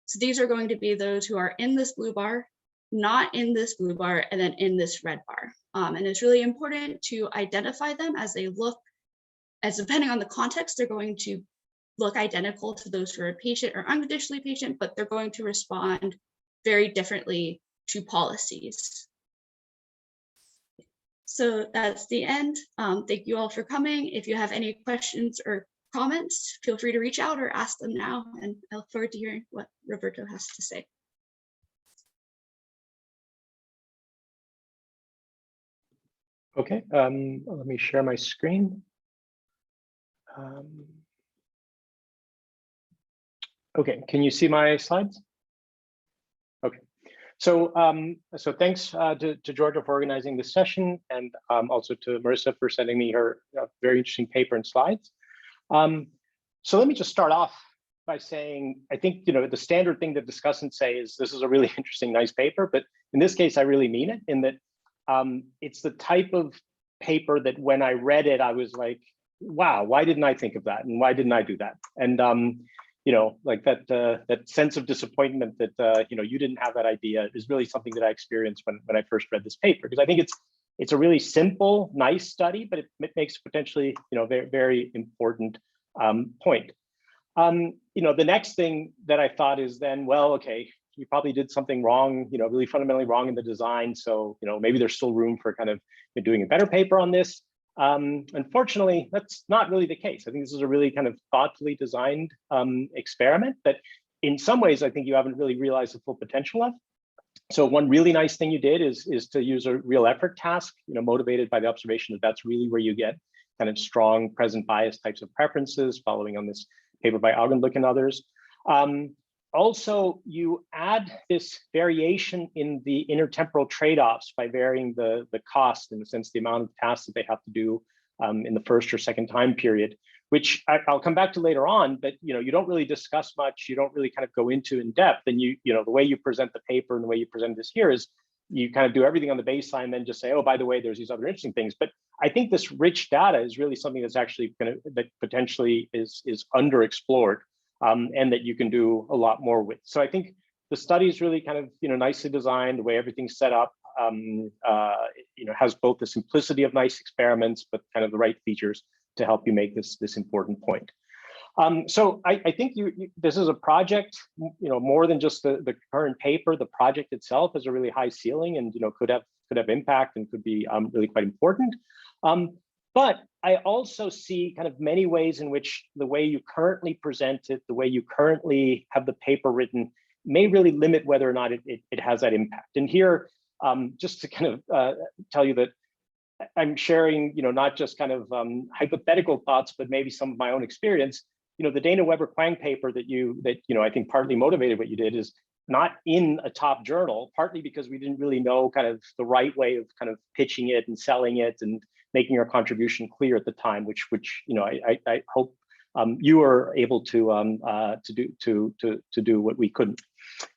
So these are going to be those who are in this blue bar, not in this blue bar, and then in this red bar. And it's really important to identify them as they look, as depending on the context, they're going to look identical to those who are patient or unconditionally patient, but they're going to respond very differently to policies. So that's the end. Thank you all for coming. If you have any questions or comments, feel free to reach out or ask them now, and I look forward to hearing what Roberto has to say. Okay, let me share my screen. Okay, can you see my slides? Okay, so thanks to Georgia for organizing this session, and also to Marissa for sending me her very interesting paper and slides. So let me just start off by saying, I think, the standard thing that discussants say is this is a really interesting, nice paper, but in this case, I really mean it, in that it's the type of paper that when I read it, I was like, wow, why didn't I think of that? And why didn't I do that? And, like that sense of disappointment that, you didn't have that idea is really something that I experienced when I first read this paper, because I think it's a really simple, nice study, but it makes potentially, very, very important point. The next thing that I thought is then, well, okay, you probably did something wrong, really fundamentally wrong in the design. So, maybe there's still room for kind of doing a better paper on this. Unfortunately, that's not really the case. I think this is a really kind of thoughtfully designed experiment that in some ways, I think you haven't really realized the full potential of. So one really nice thing you did is to use a real effort task, motivated by the observation that that's really where you get kind of strong present bias types of preferences, following on this paper by Augenblick and others. Also, you add this variation in the intertemporal trade-offs by varying the cost, in the sense, the amount of tasks that they have to do in the first or second time period, which I'll come back to later on, but you don't really discuss much, you don't really kind of go into in depth, and the way you present the paper and the way you present this here is you kind of do everything on the baseline, then just say, oh, by the way, there's these other interesting things. But I think this rich data is really something that's actually that potentially is underexplored. And that you can do a lot more with. So I think the study is really kind of nicely designed. The way everything's set up, has both the simplicity of nice experiments, but kind of the right features to help you make this important point. So I think this is a project, more than just the current paper. The project itself has a really high ceiling, and could have impact and could be really quite important. But I also see kind of many ways in which the way you currently present it, the way you currently have the paper written, may really limit whether or not it has that impact. And here, just to kind of tell you that I'm sharing, not just kind of hypothetical thoughts, but maybe some of my own experience. The Dana Weber Quang paper that I think partly motivated what you did is not in a top journal, partly because we didn't really know kind of the right way of kind of pitching it and selling it and making our contribution clear at the time, which I hope you were able to do what we couldn't.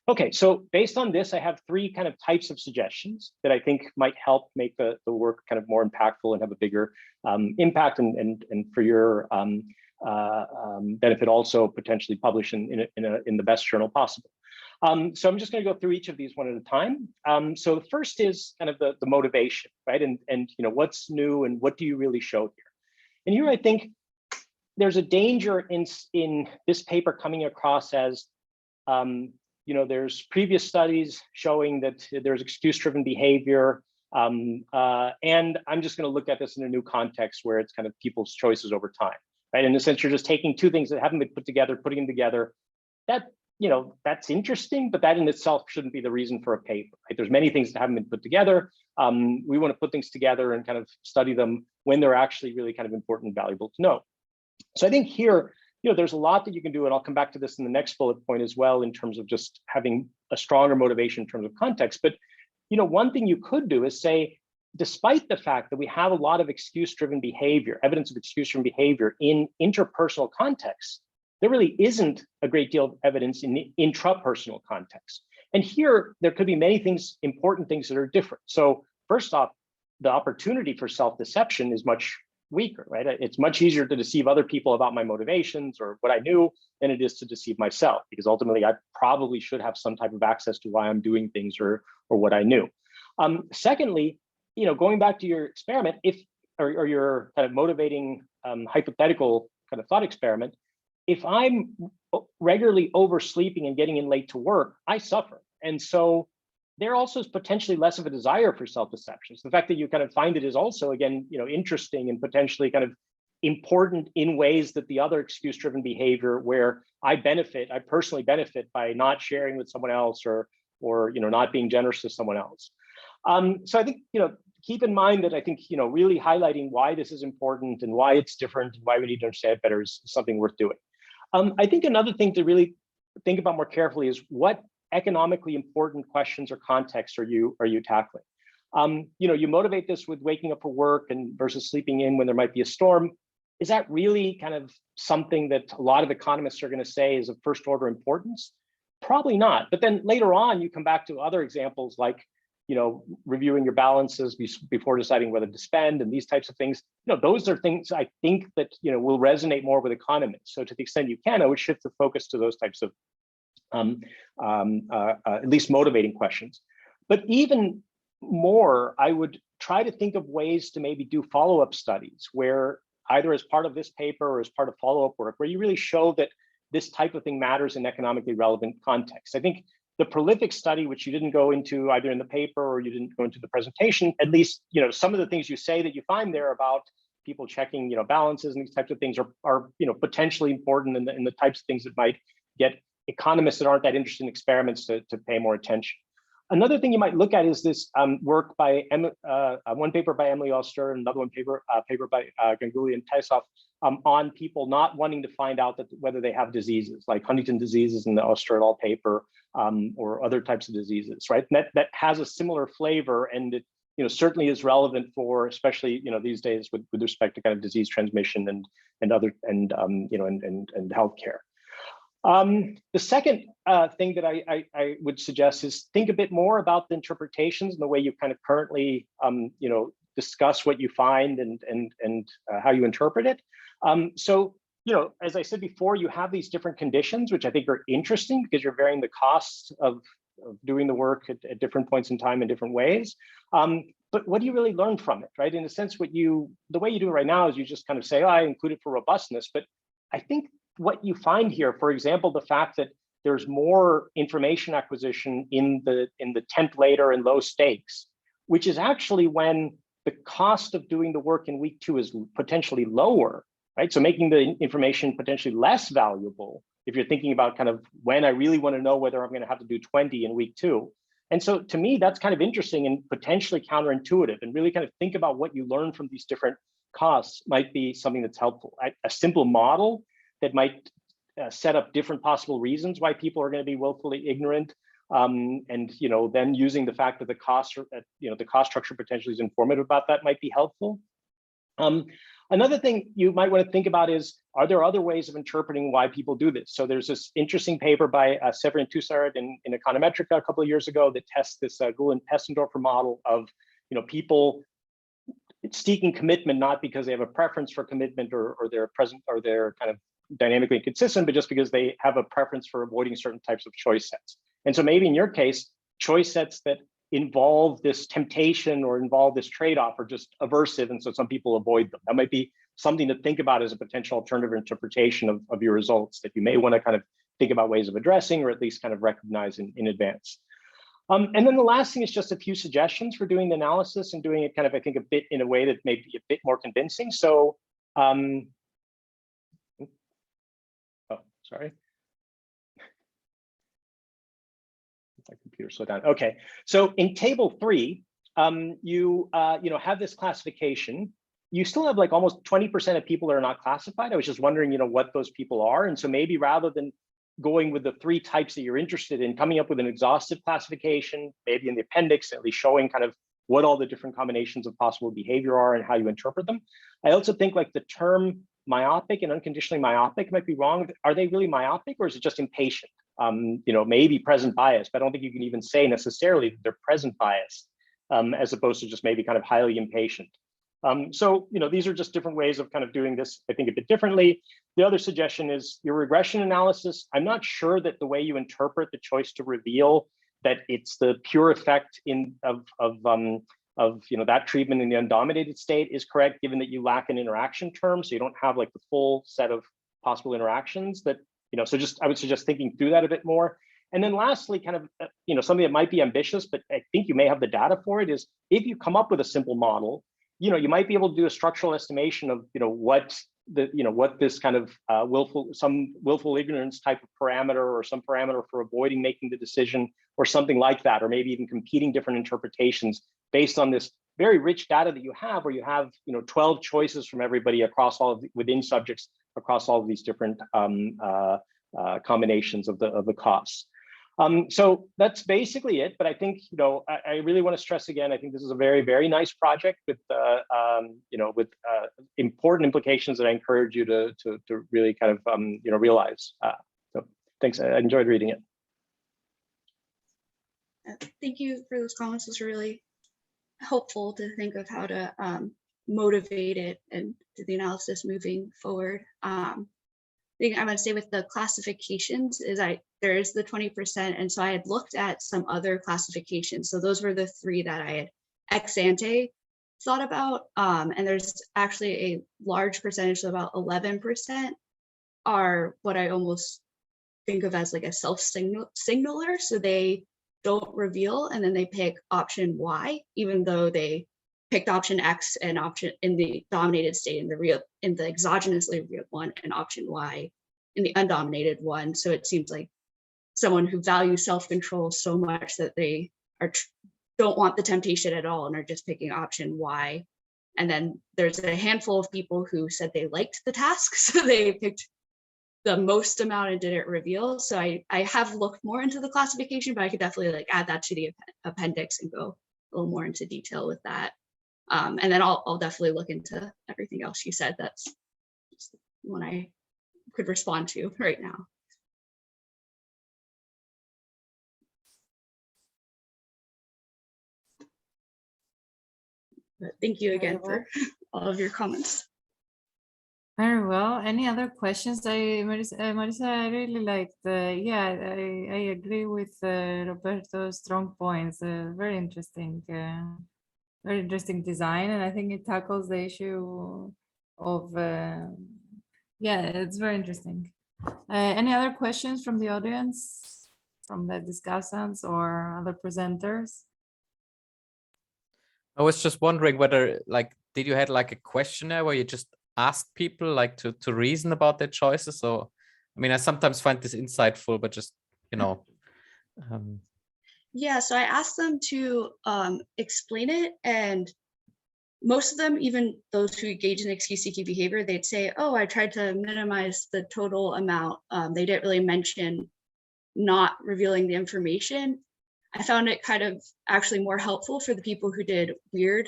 Okay, so based on this, I have three kind of types of suggestions that I think might help make the work kind of more impactful and have a bigger impact, and for your benefit also potentially publish in the best journal possible. So I'm just going to go through each of these one at a time. So the first is kind of the motivation, right? And what's new and what do you really show here? And here I think there's a danger in this paper coming across as, there's previous studies showing that there's excuse-driven behavior, and I'm just going to look at this in a new context where it's kind of people's choices over time, right? In a sense, you're just taking two things that haven't been put together, putting them together. That's interesting, but that in itself shouldn't be the reason for a paper, right? There's many things that haven't been put together. We want to put things together and kind of study them when they're actually really kind of important and valuable to know. So I think here, there's a lot that you can do, and I'll come back to this in the next bullet point as well, in terms of just having a stronger motivation in terms of context. But, one thing you could do is say, despite the fact that we have a lot of excuse-driven behavior, evidence of excuse-driven behavior in interpersonal contexts, there really isn't a great deal of evidence in the intrapersonal context. And here, there could be many things, important things that are different. So first off, the opportunity for self-deception is much weaker, right? It's much easier to deceive other people about my motivations or what I knew than it is to deceive myself, because ultimately I probably should have some type of access to why I'm doing things or what I knew. Secondly, going back to your experiment, or your kind of motivating hypothetical kind of thought experiment, if I'm regularly oversleeping and getting in late to work, I suffer. And so there also is potentially less of a desire for self-deception. So the fact that you kind of find it is also, again, interesting and potentially kind of important in ways that the other excuse-driven behavior, where I personally benefit by not sharing with someone else or not being generous to someone else. So I think, keep in mind that I think, really highlighting why this is important and why it's different and why we need to understand it better is something worth doing. I think another thing to really think about more carefully is what economically important questions or contexts are you tackling. You motivate this with waking up for work and versus sleeping in when there might be a storm. Is that really kind of something that a lot of economists are going to say is of first order importance? Probably not. But then later on, you come back to other examples like, reviewing your balances before deciding whether to spend and these types of things. Those are things I think that, will resonate more with economists. So to the extent you can, I would shift the focus to those types of at least motivating questions. But even more, I would try to think of ways to maybe do follow-up studies where either as part of this paper or as part of follow-up work, where you really show that this type of thing matters in economically relevant context. I think the prolific study, which you didn't go into either in the paper or you didn't go into the presentation, at least, some of the things you say that you find there about people checking, balances and these types of things are potentially important in the types of things that might get economists that aren't that interested in experiments to pay more attention. Another thing you might look at is this work by one paper by Emily Oster and another paper by Ganguly and Tysov on people not wanting to find out whether they have diseases like Huntington diseases in the Oster et al. Paper or other types of diseases, right? And that has a similar flavor, and it certainly is relevant for, especially these days with respect to kind of disease transmission and other and healthcare. The second thing that I would suggest is think a bit more about the interpretations and the way you kind of currently, discuss what you find and how you interpret it. So, as I said before, you have these different conditions, which I think are interesting because you're varying the costs of doing the work at different points in time in different ways. But what do you really learn from it, right? In a sense, the way you do it right now is you just kind of say, oh, I include it for robustness. But I think what you find here, for example, the fact that there's more information acquisition in the temp later and low stakes, which is actually when the cost of doing the work in week 2 is potentially lower, right? So making the information potentially less valuable if you're thinking about kind of when I really want to know whether I'm going to have to do 20 in week 2. And so to me, that's kind of interesting and potentially counterintuitive, and really kind of think about what you learn from these different costs might be something that's helpful. A simple model that might set up different possible reasons why people are going to be willfully ignorant, and then using the fact that the cost structure potentially is informative about that might be helpful. Another thing you might want to think about is, are there other ways of interpreting why people do this? So there's this interesting paper by Severin Tussard in Econometrica a couple of years ago that tests this Gulen-Pestendorfer model of people seeking commitment not because they have a preference for commitment or they're present or they're kind of dynamically inconsistent, but just because they have a preference for avoiding certain types of choice sets. And so maybe in your case, choice sets that involve this temptation or involve this trade-off are just aversive, and so some people avoid them. That might be something to think about as a potential alternative interpretation of your results that you may want to kind of think about ways of addressing, or at least kind of recognize in advance. And then the last thing is just a few suggestions for doing the analysis and doing it kind of, I think, a bit in a way that may be a bit more convincing. So, sorry. My computer slowed down. Okay, so in table 3, you have this classification. You still have like almost 20% of people that are not classified. I was just wondering, what those people are. And so maybe rather than going with the 3 types that you're interested in, coming up with an exhaustive classification, maybe in the appendix, at least showing kind of what all the different combinations of possible behavior are and how you interpret them. I also think like the term myopic and unconditionally myopic might be wrong. Are they really myopic, or is it just impatient? Maybe present bias, but I don't think you can even say necessarily that they're present bias, as opposed to just maybe kind of highly impatient. So these are just different ways of kind of doing this, I think, a bit differently. The other suggestion is your regression analysis. I'm not sure that the way you interpret the choice to reveal that it's the pure effect of that treatment in the undominated state is correct, given that you lack an interaction term, so you don't have like the full set of possible interactions. That so just I would suggest thinking through that a bit more. And then lastly, kind of something that might be ambitious, but I think you may have the data for it, is if you come up with a simple model, you might be able to do a structural estimation of what this kind of willful ignorance type of parameter, or some parameter for avoiding making the decision, or something like that, or maybe even competing different interpretations based on this very rich data that you have, where you have 12 choices from everybody across within subjects across all of these different combinations of the costs. So that's basically it. But I think I really want to stress again, I think this is a very, very nice project with important implications that I encourage you to really kind of realize. So thanks. I enjoyed reading it. Thank you for those comments. Those are really helpful to think of how to motivate it and do the analysis moving forward. I think I would say with the classifications is there is the 20%, and so I had looked at some other classifications. So those were the 3 that I had ex ante thought about, and there's actually a large percentage, so about 11% are what I almost think of as like a self-signaler. So they don't reveal, and then they pick option Y, even though they picked option X and option in the dominated state in the exogenously real one, and option Y in the undominated one. So it seems like someone who values self-control so much that they don't want the temptation at all and are just picking option Y. And then there's a handful of people who said they liked the task, so they picked the most amount and didn't reveal. So I have looked more into the classification, but I could definitely add that to the appendix and go a little more into detail with that. And then I'll definitely look into everything else you said. That's just one I could respond to right now. But thank you again for all of your comments. Very well. Any other questions? Marisa, I really liked. I agree with Roberto's strong points. Very interesting design, and I think it tackles the issue of. It's very interesting. Any other questions from the audience, from the discussants or other presenters? I was just wondering whether, did you have a questionnaire where you just asked people to reason about their choices? So, I mean, I sometimes find this insightful, but just, Yeah, so I asked them to explain it, and most of them, even those who engage in excuse-seeking behavior, they'd say, oh, I tried to minimize the total amount. They didn't really mention not revealing the information. I found it kind of actually more helpful for the people who did weird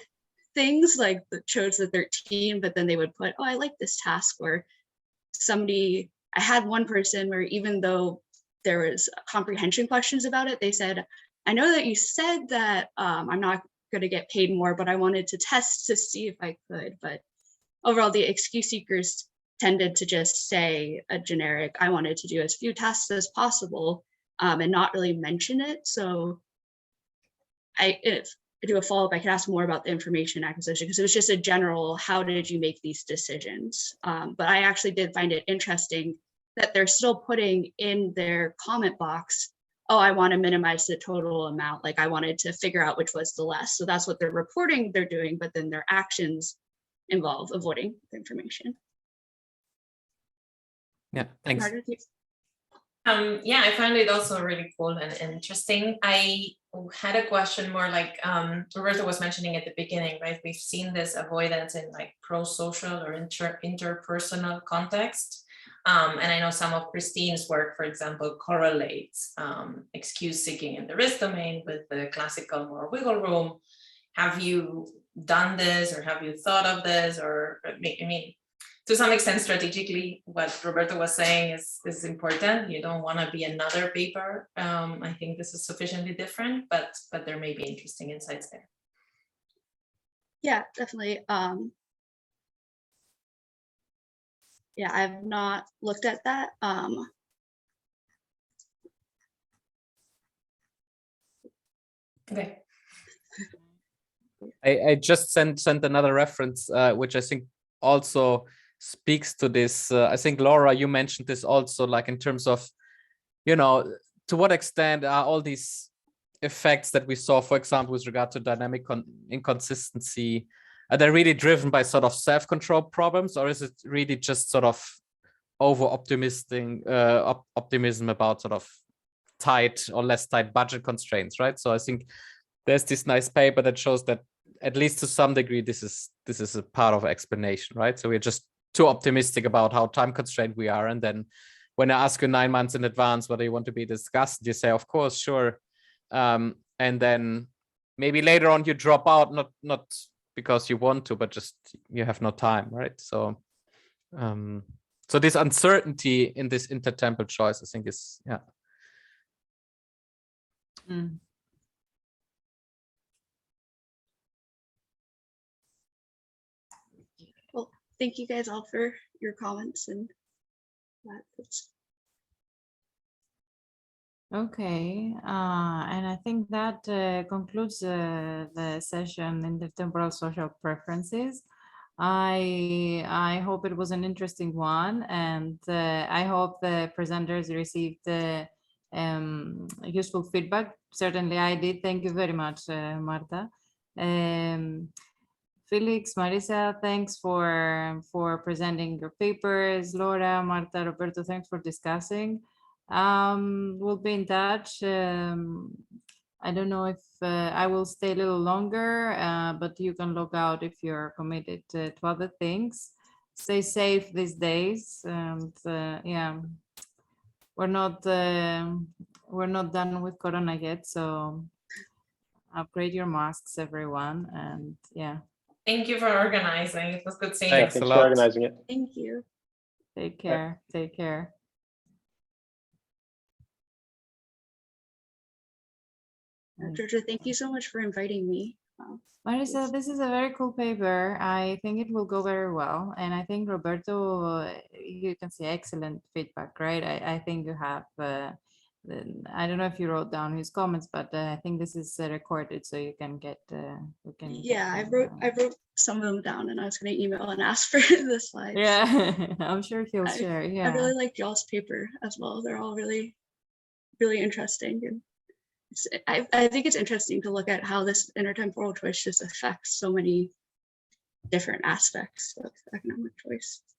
things, like chose the 13, but then they would put, oh, I like this task. Or I had one person where even though there was comprehension questions about it, they said, I know that you said that I'm not going to get paid more, but I wanted to test to see if I could. But overall, the excuse seekers tended to just say a generic, I wanted to do as few tasks as possible, and not really mention it. So if I do a follow-up, I could ask more about the information acquisition, because it was just a general, how did you make these decisions? But I actually did find it interesting that they're still putting in their comment box, oh, I want to minimize the total amount. I wanted to figure out which was the less. So that's what they're reporting they're doing, but then their actions involve avoiding the information. Yeah, thanks. Yeah, I found it also really cool and interesting. I had a question more Roberto was mentioning at the beginning, right? We've seen this avoidance in pro-social or interpersonal context. And I know some of Christine's work, for example, correlates excuse seeking in the risk domain with the classical more wiggle room. Have you done this, or have you thought of this? Or I mean, to some extent, strategically, what Roberto was saying is important. You don't want to be another paper. I think this is sufficiently different, but there may be interesting insights there. Yeah, definitely. Yeah, I've not looked at that. Okay. I just sent another reference, which I think also speaks to this. I think, Laura, you mentioned this also, like in terms of, you know, to what extent are all these effects that we saw, for example, with regard to dynamic inconsistency, are they really driven by sort of self-control problems, or is it really just sort of over-optimism about sort of tight or less tight budget constraints, right? So I think there's this nice paper that shows that at least to some degree, this is a part of explanation, right? So we're just too optimistic about how time constrained we are. And then when I ask you 9 months in advance whether you want to be discussed, you say, of course, sure. And then maybe later on you drop out, not because you want to, but just you have no time, right? So so this uncertainty in this intertemporal choice, I think is, yeah. Mm. Well, thank you guys all for your comments and that. Okay, and I think that concludes the session in the temporal social preferences. I hope it was an interesting one, and I hope the presenters received useful feedback. Certainly I did. Thank you very much, Marta. Felix, Marisa, thanks for presenting your papers. Laura, Marta, Roberto, thanks for discussing. We'll be in touch. I don't know if I will stay a little longer, but you can log out if you're committed to other things. Stay safe these days, and yeah, we're not done with Corona yet, so upgrade your masks, everyone, and yeah. Thank you for organizing. It was good seeing you. Thanks for organizing it. Thank you. Take care. Take care. Georgia, thank you so much for inviting me. Marisa, this is a very cool paper. I think it will go very well. And I think Roberto, you can see excellent feedback, right? I think you have, I don't know if you wrote down his comments, but I think this is recorded, so you can get, yeah, I wrote some of them down, and I was going to email and ask for the slides. Yeah, I'm sure he'll share. Yeah. I really like y'all's paper as well. They're all really, really interesting. And I think it's interesting to look at how this intertemporal choice just affects so many different aspects of economic choice.